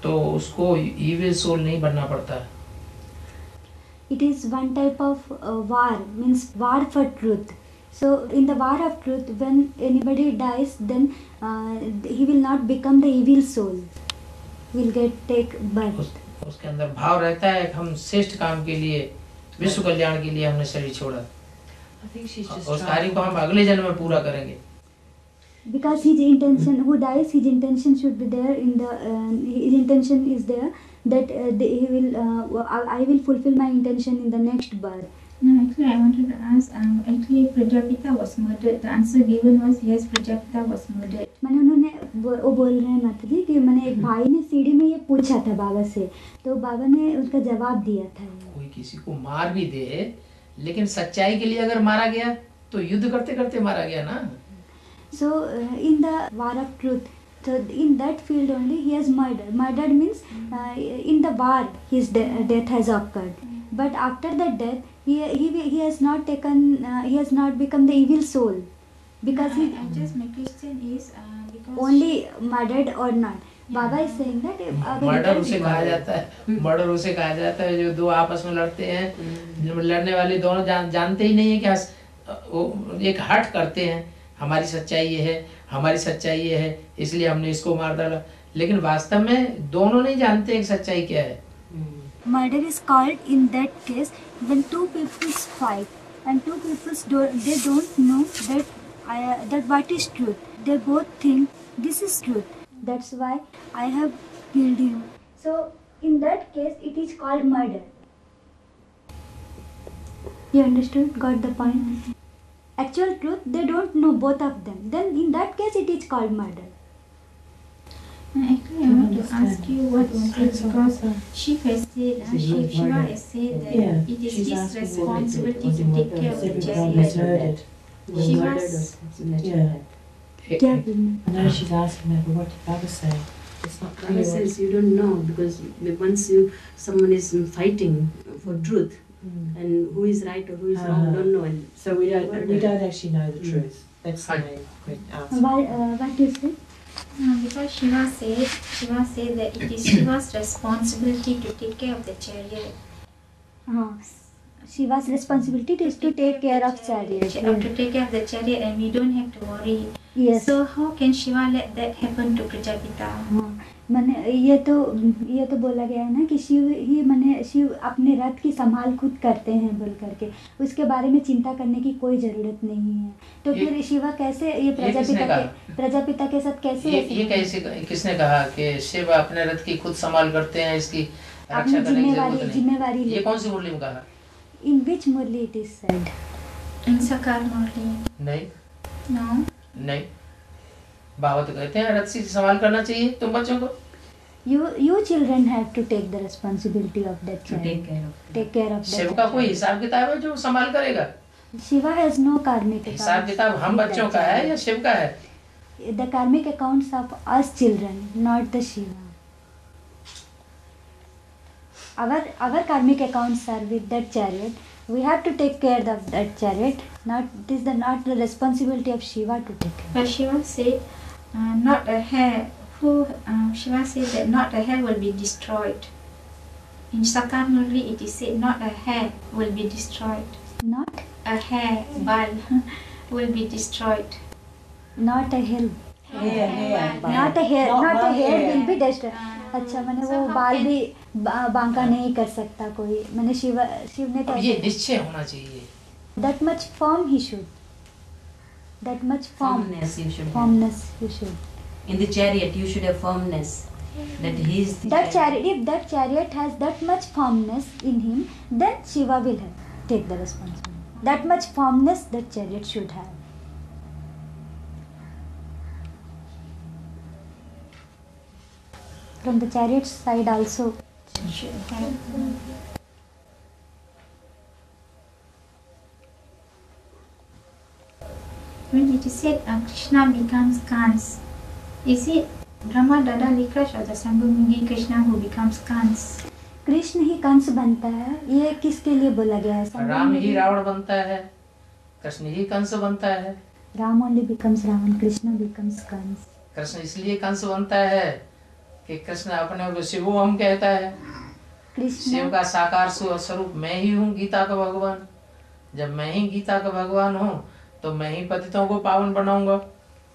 तो उसको इविल सोल नहीं बनना पड़ता। It is one type of war, means war for truth. So in the war of truth, when anybody dies, then he will not become the evil soul. He will take birth. उसके अंदर भाव रहता है कि हम श्रेष्ठ काम के लिए, विश्व कल्याण के लिए हमने शरीर छोड़ा, उस कार्य को हम अगले जन्म में पूरा करेंगे। Because his intention, who dies, his intention should be there in the. His intention is there that I will fulfill my intention in the next birth. No, actually I wanted to ask, actually Prajapita was murdered. The answer given was yes, Prajapita was murdered. मैंने उन्होंने वो बोल रहे हैं माता जी कि मैंने एक भाई ने सीढ़ी में ये पूछा था बाबा से, तो बाबा ने उसका जवाब दिया था। कोई किसी को मार भी दे, लेकिन सच्चाई के लिए अगर मारा गया तो युद्ध करते करते मारा गया ना। So in the war of truth, so in that field only he has murdered. Murdered means in the war his death has occurred. But after that death, he has not taken, he has not become the evil soul, because he just my question is because only murdered or not. Baba is saying that murder उसे कहा जाता है, murder उसे कहा जाता है जो दो आपस में लड़ते हैं, लड़ने वाले दोनों जानते ही नहीं है क्या, एक हट करते हैं, हमारी सच्चाई ये है, हमारी सच्चाई ये है, इसलिए हमने इसको मार डाला, लेकिन वास्तव में दोनों नहीं जानते कि सच्चाई क्या है। Murder is called in that case when two people fight and two people they don't know that what is truth. They both think this is truth. That's why I have killed him. So in that case it is called murder. You understood? Got the point? Actual truth they don't know, both of them. Then in that case it is called murder. Actually, I want to ask you what was it, because Shiva has said, Shiva has said that it is his responsibility to take care of the chariot. Shiva's I know she's asking that, but what did Baba say? It's not clear. Baba says you don't know, because once someone is fighting for truth, and who is right or who is wrong, don't know. And so we don't actually know the truth. That's the main answer. What you say? Because Shiva said that it is Shiva's responsibility to take care of the chariot. Shiva's responsibility is to take care of chariot. To take care of the chariot, and we don't have to worry. Yes. So how can Shiva let that happen to Prajapita? मैंने ये तो बोला गया है ना कि शिव अपने रथ की संभाल खुद करते हैं बोल करके, उसके बारे में चिंता करने की कोई जरूरत नहीं है। तो फिर शिवा कैसे ये प्रजापिता के साथ कैसे ये कैसे किसने कहा कि शिव अपने रथ की खुद संभाल करते हैं, इसकी रक्षा करने की जरूरत नहीं? जिम्मेवारी ये कौन सी मुरली में कहा? In which Murli it is said? In Sakar Murli. नहीं। No. नहीं, बाबा तो कहते हैं रथ से संभाल करना चाहिए तुम बच्चों को। You children have to take the responsibility of that child. Take care of that. Shiv का कोई हिसाब किताब है जो संभाल करेगा? Shiva has no karmic account. हिसाब किताब हम बच्चों का है या शिव का है? The karmic accounts of us children, not the Shiva. Our karmic accounts are with that chariot. We have to take care of that chariot. It is not the responsibility of Shiva to take care. But Shiva said, not a hair. Shiva said that not a hair will be destroyed. In Sakar Murli it is said not a hair will be destroyed. Not a hair, bal will be destroyed. Not a hair. Hair. Not a hair. Not a hair will be destroyed. अच्छा मैंने वो बाल भी बांका नहीं कर सकता कोई, मैंने शिव ने तो ये निश्चय होना चाहिए। That much firm he should. That much firmness you should. Firmness you should. In the chariot you should have firmness. That he is. That chariot, if that chariot has that much firmness in him, then Shiva will take the responsibility. That much firmness that chariot should have. From the chariot side also Should have. When it is said Krishna becomes Kans, is it Brahma Dada Likrash or the Sambhavangi Krishna who becomes Kans? Krishna ही कंस बनता है, ये किसके लिए बोला गया है? राम ही रावण बनता है, कृष्ण ही कंस बनता है। Ram only becomes Ravan, Krishna becomes Kans. Krishna इसलिए कंस बनता है कि कृष्ण अपने को शिवोहम कहता है। शिव का साकार स्वरूप मैं ही हूँ, गीता का भगवान। जब मैं ही गीता का भगवान हूँ तो मैं ही पतितों को पावन बनाऊंगा।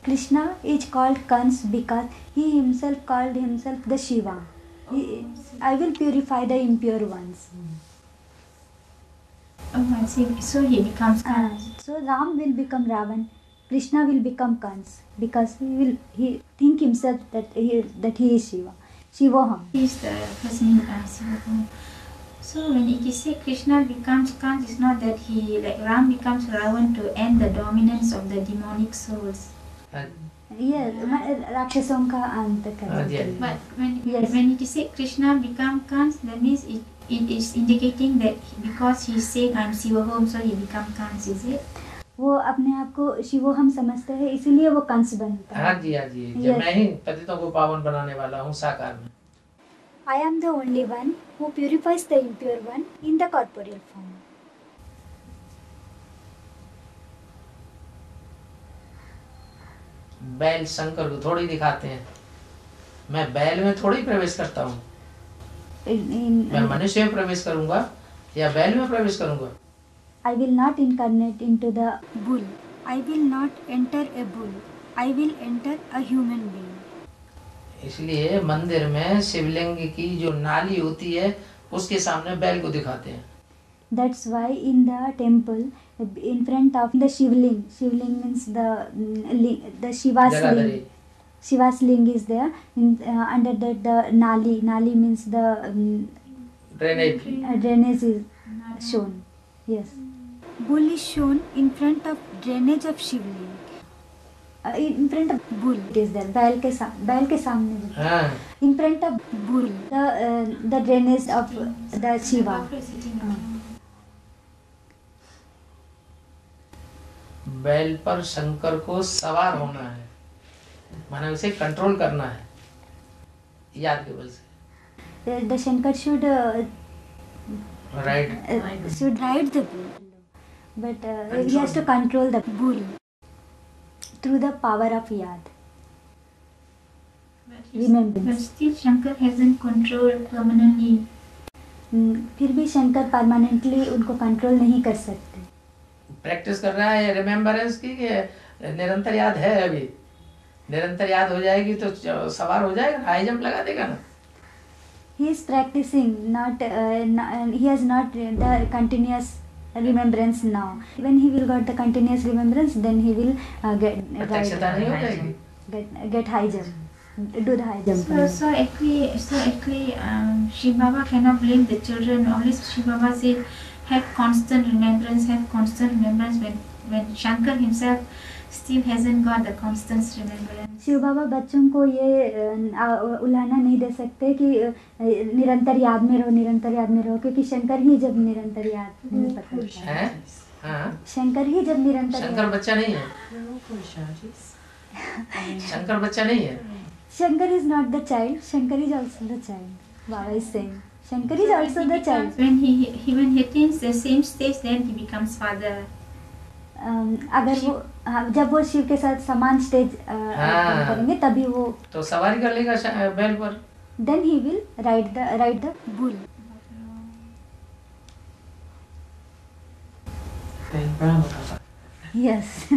Krishna is called Kans because he himself called himself the Shiva. I will purify the impure ones. Oh, I see. So he becomes Kans. So Ram will become Ravan, Krishna will become Kans because he think himself that he is Shiva. Shivoham. He is the first name Shivoham. So when it is said Krishna becomes Kans, it's not that he, like Ram becomes Ravan to end the dominance of the demonic souls. Yes, राक्षसों का अंत करने के लिए. But when Yes. when it is said Krishna become Kans, that means it is indicating that because he is saying I'm Sivahom, so he become Kans, is it? वो अपने आप को शिवोहम समझते हैं, इसीलिए वो कंस बनता हाँ है. जी, हाँ जी, Yes. जब मैं ही पतितों को पावन बनाने वाला हूँ साकार में. I am the only one who purifies the impure one in the corporeal form. बैल शंकर को थोड़ी दिखाते हैं, मैं बैल में थोड़ी प्रवेश करता हूँ. मैं मनुष्य में प्रवेश करूंगा या बैल में प्रवेश करूंगा. I will not incarnate into the bull. I will not enter a bull. I will enter a human being. इसलिए मंदिर में शिवलिंग की जो नाली होती है उसके सामने बैल को दिखाते हैं. That's why in the temple, in front of the Shivling, Shivling means the Shiva's Jagadhri. ling. Shiva's ling is there. Under that the Nali. Nali means the drainage. drainage is shown. Yes. Bull is shown in front of drainage of Shivling. In front of bull it is there. बैल के सामने. हाँ. In front of bull, the drainage of the Shiva. बैल पर शंकर को सवार होना है, माने उसे कंट्रोल करना है याद के बल से. The Shankar should right. should ride the bull, but he has to control the bull through the power of yad. But Remembrance. still Shankar hasn't controlled permanently. फिर भी शंकर परमानेंटली उनको कंट्रोल नहीं कर सकते. प्रैक्टिस कर रहा है रिमेम्बरेंस की कि निरंतर याद है. अभी निरंतर याद हो जाएगी तो सवार हो जाएगा, हाई जंप लगा देगा ना. He is practicing, not he has not the continuous remembrance now. When he will got the continuous remembrance, then he will प्रत्यक्षता नहीं हो जाएगी. get high jump, do the high jump. So actually, Shiv Baba cannot blame the children. Always Shiv Baba said, have constant remembrance. When Shankar himself still hasn't got the constant remembrance. Shiv बाबा बच्चों को ये उलाहना नहीं दे सकते कि निरंतर याद में रहो, क्योंकि शंकर ही जब निरंतर याद नहीं पकड़ता है. हाँ. शंकर ही जब निरंतर शंकर बच्चा नहीं है. शंकर बच्चा नहीं है. Shankar is not the child. Shankar is also the child. Baba is saying Shankar is also the child. When he attains the same stage, then he becomes father. अगर वो जब वो शिव के साथ समान स्टेज करेंगे तभी वो तो सवारी कर लेगा बैल पर. then he will ride the bull. Then Brahma Baba. Yes.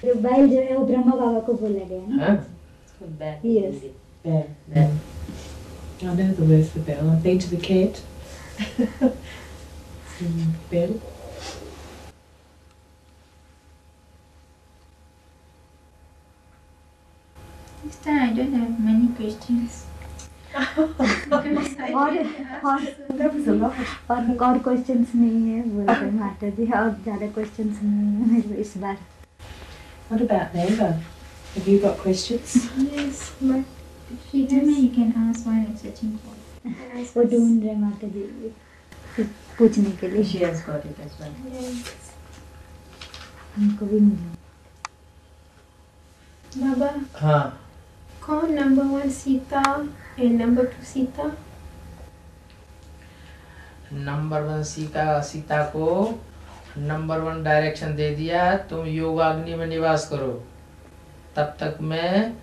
जो बैल जो है वो ब्रह्मा बाबा को बोला गया ना. हाँ? Yes. Bell. I know the word for bell. I've been to the Cape. Bell. This time I don't have many questions. और क्वेश्चंस नहीं है बोलते माता जी, और ज़्यादा क्वेश्चंस नहीं है मेरे इस बार. What about Neva? Have you got questions? Yes, but if you tell me, you can ask while I'm searching for. वो ढूंढ रहे माता जी कुछ पूछने के लिए. She has got it as well. हमको भी मिला. बाबा हाँ. कौन number 1 Sita and number 2 Sita? Number 1 Sita को नंबर 1 डायरेक्शन दे दिया, तुम योगाग्नि में निवास करो, तब तक मैं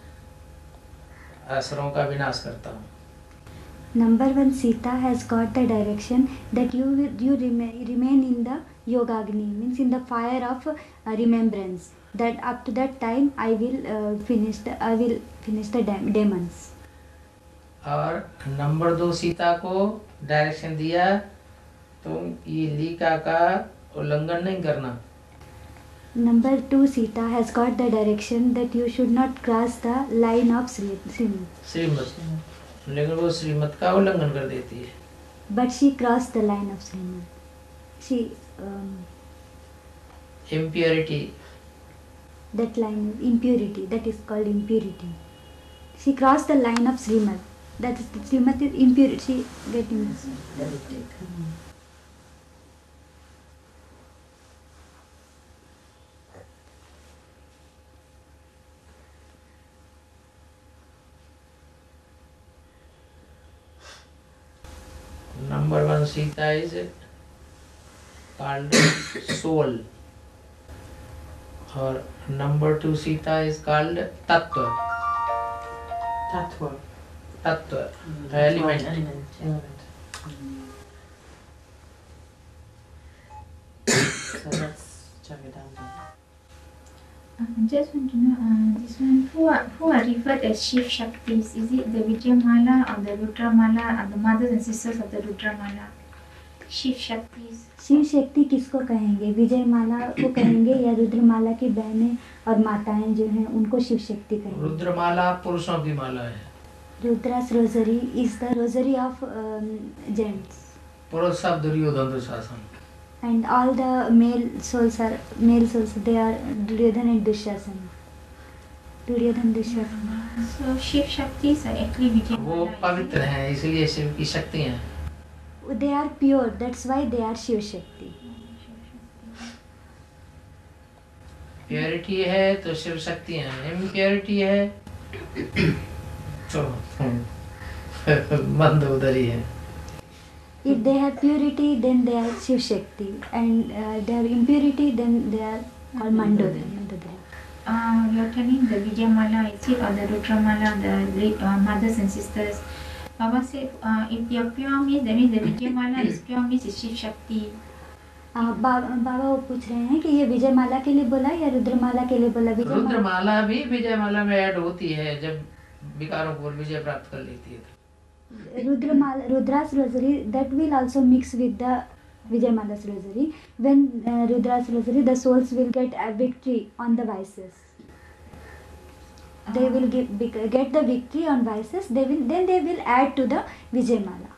असुरों का विनाश करता हूँ. Number 1 Sita has got the direction that you remain in the Yogagni, means in the fire of remembrance. That up to that time I will finish the demons. और नंबर 2 सीता को डायरेक्शन दिया, तुम ये लीका का उल्लंघन नहीं करना. Number 2 Sita has got the direction that you should not cross the line of Srimad. श्रीमत. लेकिन वो श्रीमत का उल्लंघन कर देती है. but she crossed the line of Srimad. She impurity. That line of impurity, that is called impurity. She crossed the line of Srimad. That is, Srimad is impurity. She getting this. Number 1 Sita is called soul, or number 2 Sita is called tattva. Tattva. Tattva, element. So let's Jagdamba. Just want to know this one. Who are referred as Shiv Shaktis? Is it the Vijayamala or the Rudramala or the mothers and sisters of the Rudramala? Shiv Shaktis. Shiv Shakti किसको कहेंगे? विजय माला को कहेंगे या रुद्रमाला की बहनें और माताएं जो हैं उनको शिव शक्ति कहेंगे? रुद्रमाला पुरुषों की माला है. Rudra's rosary is the rosary of gents. पुरुष सब Duryodhan Dushasan. And all the male souls, they are Duryodhan and Dushasana. Duryodhan Dushasana. So Shiv Shaktis are actually Vijayamala. वो पवित्र हैं इसलिए शिव की शक्ति हैं. They are pure, that's why they are Shiv Shakti. Purity है तो शिव शक्ति है. इम्प्योरिटी है तो मंद उदरी है. If they have purity, then they are Shiv Shakti, and they have impurity, then they are called Mandodari. You are telling the Vijayamala, is it, or the Rudramala, the mothers and sisters. Baba said, if they are pure means, that means the Vijayamala is pure means is Shiv Shakti. बाबा वो पूछ रहे हैं कि ये विजयमाला के लिए बोला या रुद्रमाला के लिए बोला? रुद्रमाला भी विजयमाला में ऐड होती है जब विकारों को विजय प्राप्त कर लेती है. Rudramala, Rudra's rosary, that will also mix with the Vijayamala's rosary. When Rudra's rosary, the souls will get a victory on the vices. They will get the victory on vices. Then they will add to the Vijayamala.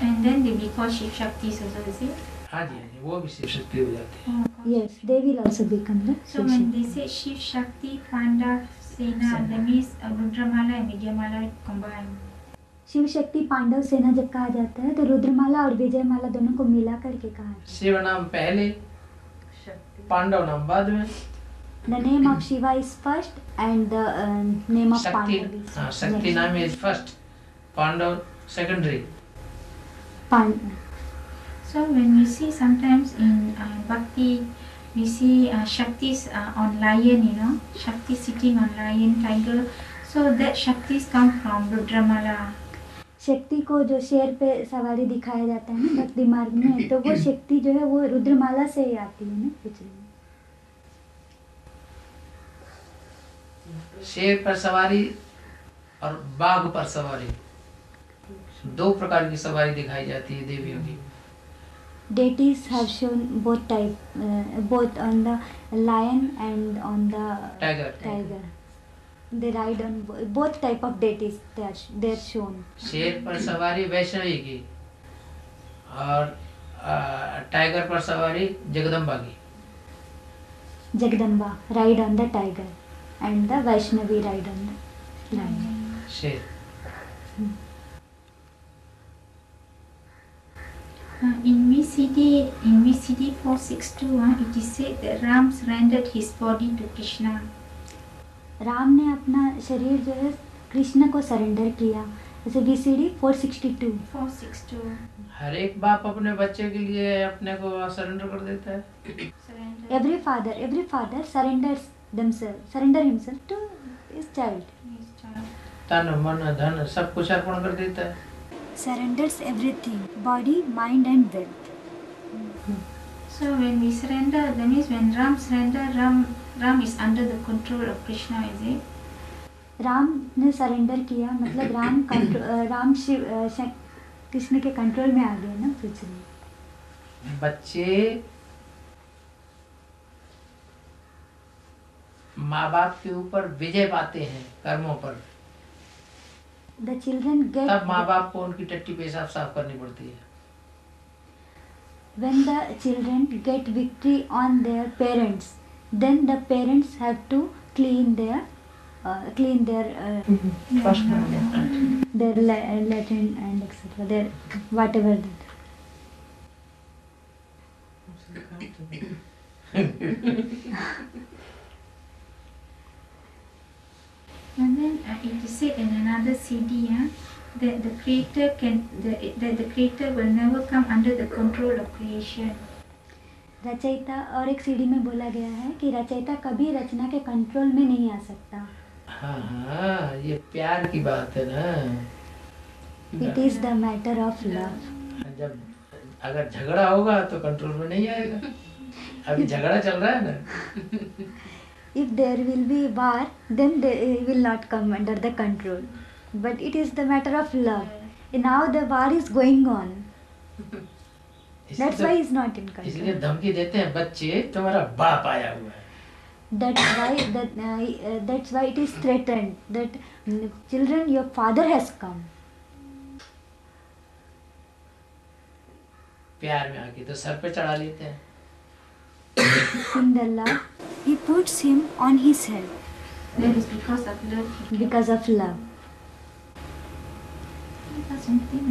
And then they become Shiv Shaktis also, is it? हाँ जी, वो भी शिव शक्ति हो जाती है. Yes, they will also become the. So when they say Shiv Shakti, Panda, Sena, that means Rudramala and Vijayamala combined. Shiv Shakti Pandav सेना जब कहा जाता है तो रुद्रमाला और विजयमाला दोनों को मिला करके कहा जाता है. शिव नाम पहले, पांडव नाम बाद में. The name of Shiva is first and the name of Pandav is हाँ, शक्ति नाम is first, Pandav secondary. So when we see sometimes in Bhakti, we see Shaktis on lion, Shakti sitting on lion, tiger. So that Shaktis come from Rudramala. शक्ति को जो शेर पे सवारी दिखाया जाता है ना भक्ति मार्ग में, तो वो शक्ति जो है वो रुद्रमाला से ही आती है ना. कुछ शेर पर सवारी और बाघ पर सवारी, दो प्रकार की सवारी दिखाई जाती है देवियों की. Deities have shown both type, both on the lion and on the tiger. They ride on both type of deities. They are shown. शेर पर सवारी वैष्णवी की और टाइगर पर सवारी जगदम्बा की. Jagdamba ride on the tiger and the Vaishnavi ride on the lion. शेर. In VCD 462, it is said that Ram surrendered his body to Krishna. Ram ने अपना शरीर जो है कृष्ण को सरेंडर किया. जैसे VCD 462. हर एक बाप अपने बच्चे के लिए अपने को सरेंडर कर देता है. Every father surrender himself to his child. तन मन धन सब कुछ अर्पण कर देता है. Surrenders everything, body, mind and wealth. So when we surrender, that means when Ram surrender, Ram is under the control of Krishna, is it? Ram ने surrender किया मतलब राम शिव कृष्ण के कंट्रोल में आ गए ना. कुछ नहीं. बच्चे माँ बाप के ऊपर विजय पाते हैं कर्मों पर. the children get, तब माँ बाप को उनकी टट्टी पेशाब साफ करनी पड़ती है। when the children get victory on their parents, then the parents have to clean their their latrine and etc. Their whatever that. And then it is said in another CD that the creator will never come under the control of creation. रचयिता और एक CD में बोला गया है कि रचयिता कभी रचना के कंट्रोल में नहीं आ सकता। हाँ, ये प्यार की बात है ना। It is the matter of love. जब अगर झगड़ा होगा तो कंट्रोल में नहीं आएगा। अभी झगड़ा चल रहा है ना। If there will be war, then they will not come under the control. But it is the matter of love. Now the war is going on. That's why it's not in control. इसलिए धमकी देते हैं बच्चे, तुम्हारा बाप आया हुआ है। That's why it is threatened that children, your father has come. प्यार में आके तो सर पे चढ़ा लेते हैं। In the love, he puts him on his head. That is because of love. Because of love. That's something.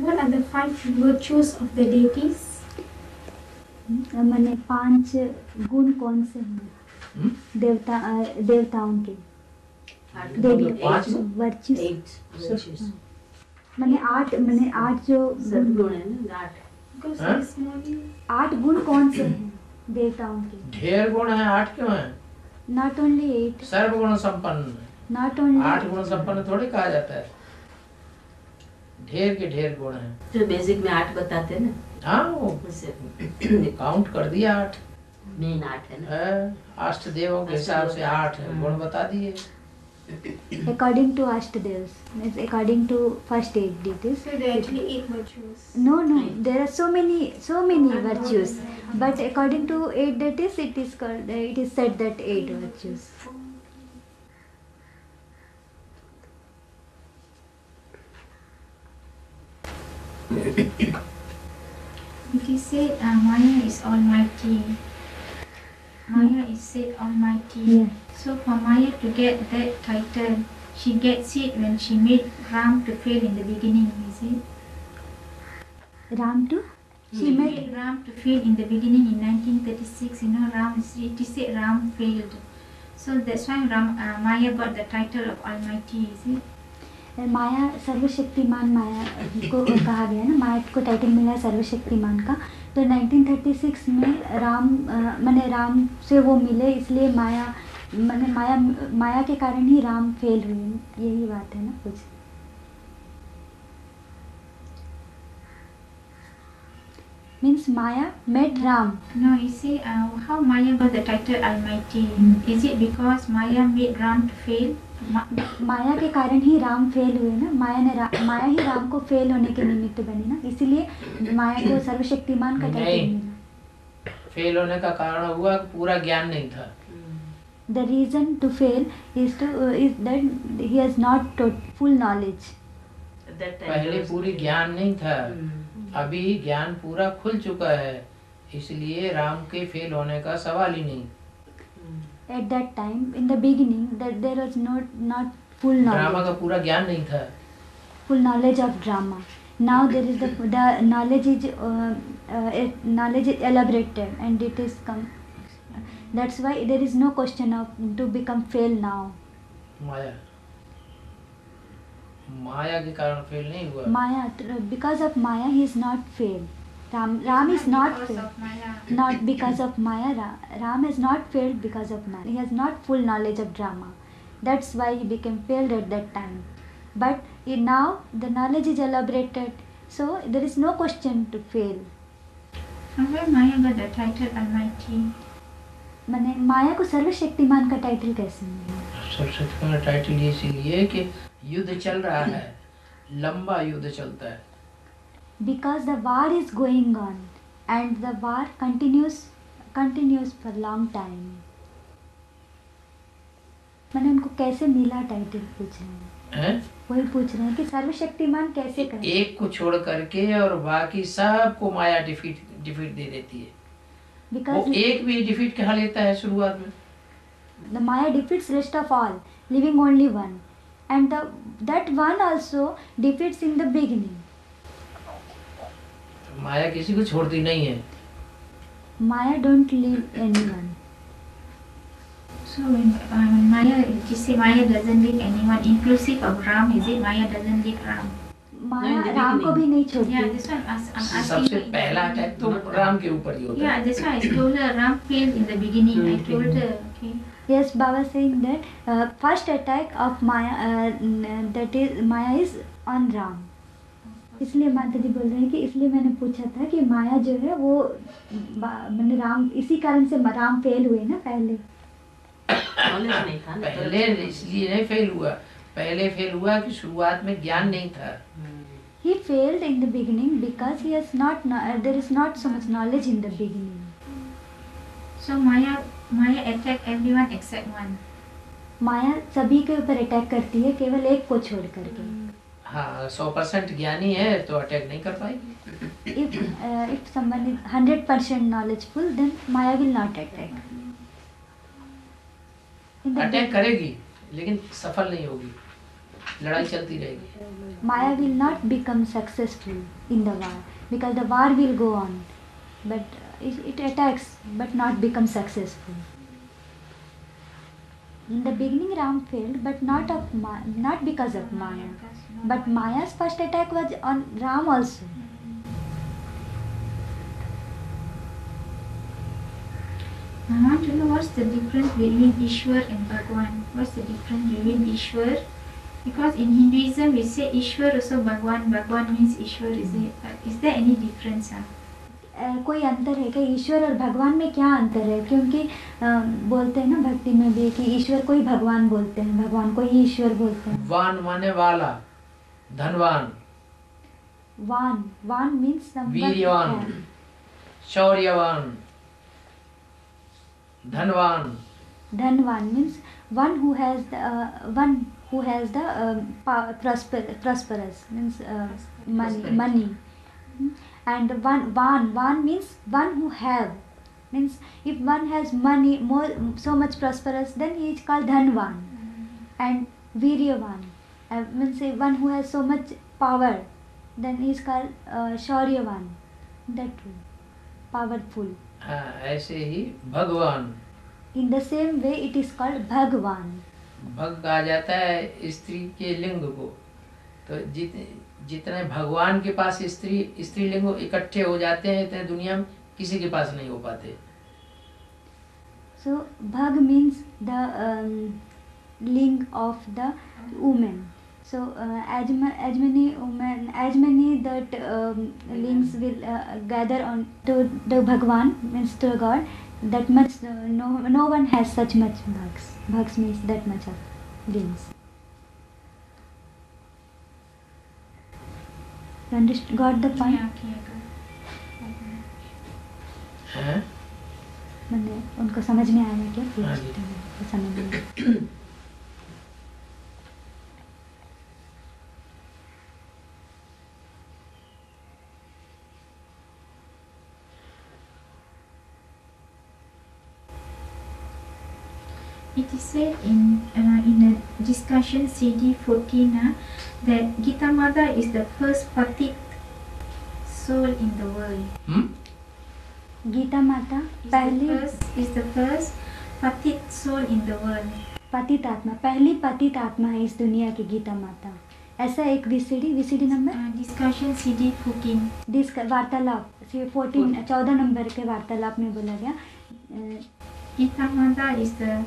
What are the 5 virtues of the deities? मैंने 5 गुण कौन से हैं देवताओं के? वर्च्यूज मैंने 8 जो सद्गुण है ना, 8 गुण कौन से हैं देवताओं के? ढेर गुण है, 8 क्यों है? Not only 8. सर्वगुण संपन्न। Not only 8 गुण संपन्न थोड़ी कहा जाता है। ढेर के ढेर गुण है। जो बेसिक में 8 बताते हैं ना। हाँ, वो काउंट कर दिया 8। मेन 8 है ना। अष्ट देवों के हिसाब से 8 है, गुण बता दिए। According to Ashtadevas, according to first 8 deities. So there are actually 8 virtues. No, there are so many virtues. But according to 8 deities, it is said that 8 virtues. It is said Maya is almighty. Maya is said almighty. Yeah. So for Maya to get that title, she gets it when she made Ram to fail in the beginning, is it? Ram to? She made Ram to fail in the beginning in 1936. It is said Ram failed. So that's why Maya got the title of almighty, is it? माया सर्वशक्तिमान माया को कहा गया ना, माया को title मिला सर्वशक्तिमान का। तो 1936 में राम से वो मिले, इसलिए माया के कारण ही राम फेल हुए। यही बात है ना कुछ। Means Maya met Ram. No, you see how Maya got the title almighty. Is it because Maya made Ram to fail? माया के कारण ही राम फेल हुए ना। माया ही राम को फेल होने के निमित्त बनी ना, इसीलिए माया को सर्वशक्तिमान का टाइटल मिला। फेल होने का कारण हुआ पूरा ज्ञान नहीं था। The reason to fail is that he has not full knowledge. पहले पूरी ज्ञान नहीं था, अभी ज्ञान पूरा खुल चुका है, इसलिए राम के फेल होने का सवाल ही नहीं। At that time, in the beginning, that there was not full knowledge. Drama का पूरा ज्ञान नहीं था। Full knowledge of drama. Now there is the knowledge is elaborated and it is come. That's why there is no question of to become fail now. माया के कारण fail नहीं हुआ। Maya, because of Maya, he is not failed. Ram is not failed. Not because of Maya. Ram has not failed because of Maya. He has not full knowledge of drama. That's why he became failed at that time. But now the knowledge is elaborated, so there is no question to fail. From where Maya got the title Almighty? मैंने माया को सर्वशक्तिमान का title कैसे मिला? सर्वशक्तिमान का title इसीलिए कि युद्ध चल रहा है, लंबा युद्ध चलता है। Because the war is going on and the war continues for long time. मैंने उनको कैसे मिला टाइटल पूछ रहे हैं, वही पूछ रहे हैं कि सर्वशक्तिमान कैसे करे। एक को छोड़ करके और बाकी सबको माया डिफीट दे देती है। वो एक भी डिफीट कहाँ लेता है शुरुआत में? The Maya defeats rest of all, leaving only one, and that one also defeats in the beginning. माया किसी को छोड़ती नहीं है। Maya don't leave anyone. So when Maya, you say Maya doesn't leave anyone, inclusive of Ram, is it? Maya doesn't leave Ram. माया राम को भी नहीं छोड़ती। Yeah, this one I'm asking. सबसे पहला अटैक तो राम के ऊपर ही होता है। Yeah, that's why I told her Ram failed in the beginning. I told her, okay. Yes, Baba saying that first attack of Maya, that is Maya is on Ram. इसलिए माता जी बोल रहे हैं कि इसलिए मैंने पूछा था कि माया जो है वो मैंने राम, इसी कारण से राम फेल हुए ना पहले। पहले इसलिए नहीं फेल हुआ, पहले फेल हुआ कि शुरुआत में ज्ञान नहीं था। He failed in the beginning because he has not there is not so much knowledge in the beginning. So Maya attack everyone except one. माया सभी के ऊपर अटैक करती है, केवल एक को छोड़ करके। हाँ, 100% ज्ञानी है तो अटैक नहीं कर पाएगी। If someone is 100% knowledgeful, then Maya will not attack. Attack करेगी लेकिन सफल नहीं होगी, लड़ाई चलती रहेगी। Maya will not become successful in the war because the war will go on, but it attacks but not become successful. In the beginning, Ram failed, but not because of Maya. But Maya's first attack was on Ram also. I want to know what's the difference between Ishwar and Bhagwan. What's the difference between Ishwar? Because in Hinduism we say Ishwar also Bhagwan. Bhagwan means Ishwar. Is there any difference? कोई अंतर है क्या ईश्वर और भगवान में? क्या अंतर है? क्योंकि बोलते हैं ना भक्ति में भी कि ईश्वर को ही भगवान बोलते हैं, भगवान को ही ईश्वर बोलते हैं। वान माने वाला, धनवान। वान मीन्स वीर्यवान, शौर्यवान, धनवान। धनवान means one who has the prosperous means money. And one means one who have, means if one has money so much prosperous, then he is called dhanvan. And viryavan means one who has so much power, then he is called shauryavan, that way, powerful. ऐसे ही भगवान, in the same way it is called भगवान। भग आ जाता है स्त्री के लिंग को, तो जितने भगवान के पास स्त्रीलिंग इकट्ठे हो जाते हैं इतने दुनिया में किसी के पास नहीं हो पाते। So Bhag means the ling of the woman. So as many women, as many that lings will gather on to the Bhagwan, means to God, that much no one has such much bhags. Bhags means that much of lings. Got the point? Yeah, okay, हैं? मैंने उनको समझ में आया क्या? हाँ जी। समझ में। It is said in a discussion CD 14 that Gita Mata is the first Patit soul in the world. Gita माता is the first Patit soul in the world. पतित आत्मा, पहली पतित आत्मा है इस दुनिया की गीता माता। ऐसा एक VCD नंबर डिस्कशन CD 14 वार्तालाप 14 नंबर के वार्तालाप में बोला गया गीता माता is the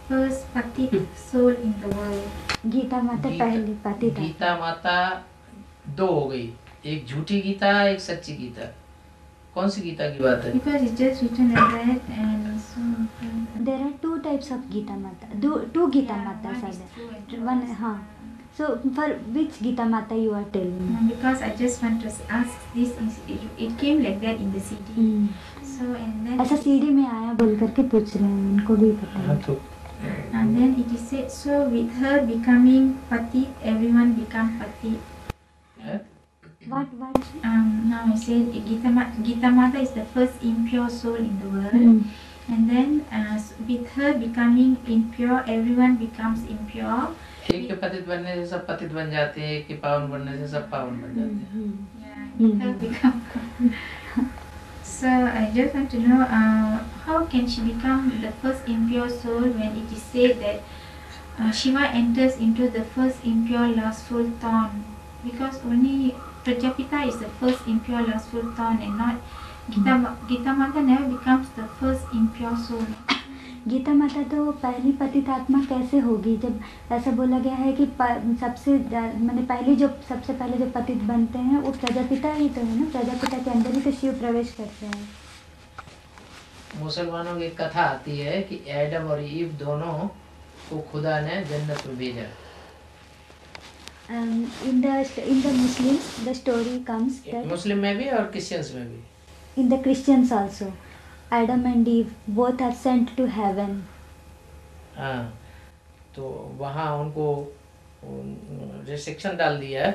first Patit soul in the world. Gita माता पहली पतित। गीता माता दो हो गई, एक झूठी गीता, एक सच्ची गीता। कौन सी गीता की बात है? Because it's just written like that and so there are two types of Gita Mata, two Gita Matas are there. One, हाँ, So for which Gita Mata you are telling? Because I just want to ask this. It came like that in the CD. So and then. ऐसा CD में आया बोल करके पूछ रहे हैं, उनको भी पता है. And then it is said, so with her becoming Pati, everyone become Pati. What? Now I said Gita Mata is the first impure soul in the world. And then with her becoming impure, everyone becomes impure. एक के पतित बनने से सब पतित बन जाते हैं, एक के पावन बनने से सब पावन बन जाते हैं. Yeah, with her become. So I just want to know how can she become the first impure soul when it is said that Shiva enters into the first impure lustful thorn, because only Prajapita is the first impure lustful thorn and not Gita Mata never becomes the first impure soul. Gita माता तो पहली पतित आत्मा कैसे होगी, जब ऐसा बोला गया है कि सबसे पहले जो पतित बनते हैं वो प्रजापिता ही तो है ना, प्रजापिता के अंदर ही तो शिव प्रवेश करते हैं. मुसलमानों की कथा आती है कि एडम और ईव दोनों को खुदा ने जन्नत में भेजा. In the Muslims the story comes that मुस्लिम में भी और क्रिश्चियंस में भी. In the Christians also, Adam and Eve both are sent to heaven. हाँ, तो वहाँ उनको रिस्ट्रिक्शन डाल दिया है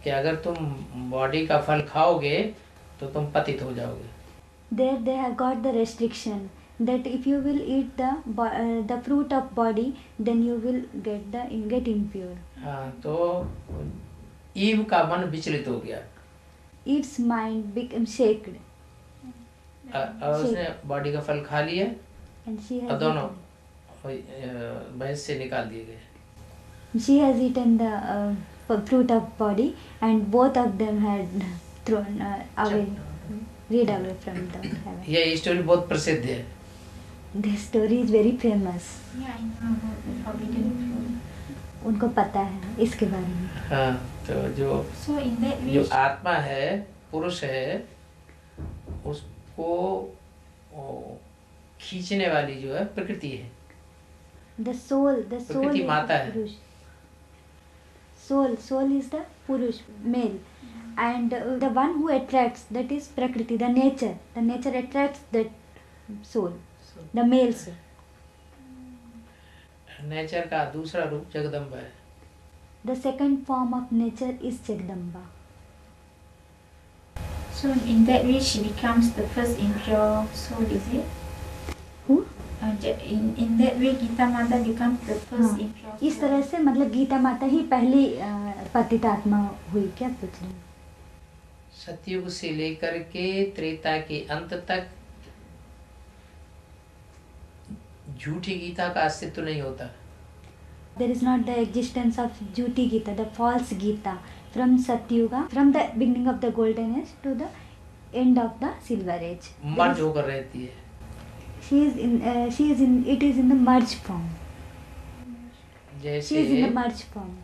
कि अगर तुम बॉडी का फल खाओगे तो तुम पतित हो जाओगे. There they have got the restriction that if you will eat the fruit of body, then you will get impure. हाँ, तो ईव का मन विचलित हो गया. Eve's mind became shaken. और उसने बॉडी का फल खा लिया और दोनों भैंस से निकाल दिए गए. She has eaten the fruit of body and both of them had thrown away, read away from the heaven. ये स्टोरी बहुत प्रसिद्ध है. This story is very famous. Yeah, I know about the forbidden fruit. उनको पता है इसके बारे में. हाँ, तो जो आत्मा है, पुरुष है, उसको खींचने वाली जो है प्रकृति है. The soul प्रकृति माता है. Soul is the Purush, male, and the one who attracts, that is Prakriti, the nature. The nature attracts that soul, the male soul. Nature का दूसरा रूप जगदम्बा है. The second form of nature is Jagdamba. So in that way she becomes the first impure soul, is it? Who? In that way Gita Mata becomes the first impure soul. इस तरह से मतलब गीता माता ही पहली पतित आत्मा हुई, क्या पूछ रहे हैं? सतयुग से लेकर के त्रेता के अंत तक झूठी गीता का अस्तित्व नहीं होता. There is not the existence of Jhuti Gita, the false Gita, from Satyuga, from the beginning of the golden age to the end of the silver age. मर्ज होकर रहती है. It is in the merge form. जैसे She is in the merge form.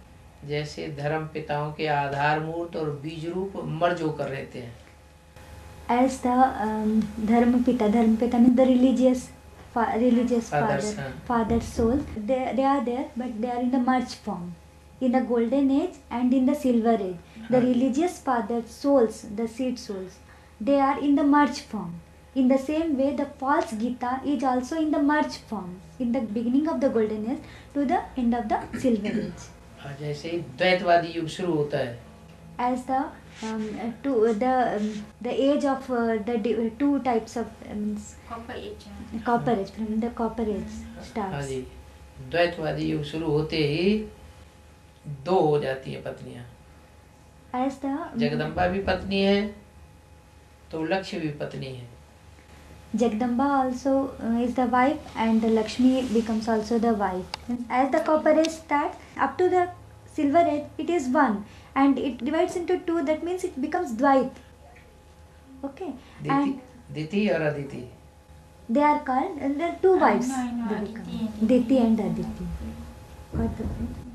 जैसे धर्म पिताओं के आधार मूर्त और बीज रूप मर्ज होकर रहते हैं. As the धर्म पिता means the religious father souls, they are there, but they are in the merge form. In the golden age and in the silver age, the religious father souls, the seed souls, they are in the merge form. In the same way, the false Gita is also in the merge form, in the beginning of the golden age to the end of the silver age. जैसे द्वैतवादी युग शुरू होता है. As the age of the two types of Copper age. Copper age, from the copper age starts. हाँ जी, द्वैतवादी युग शुरू होते ही दो हो जाती है पत्नियां. As the जगदम्बा भी पत्नी है तो लक्ष्मी भी पत्नी है. Jagdamba also is the wife and the Lakshmi becomes also the wife. As the copper age starts, up to the silver age, it is one and it divides into two. That means it becomes Dvait. Okay. Diti or Aditi? They are called, and there are two wives. I know, Diti and Aditi. Got the point?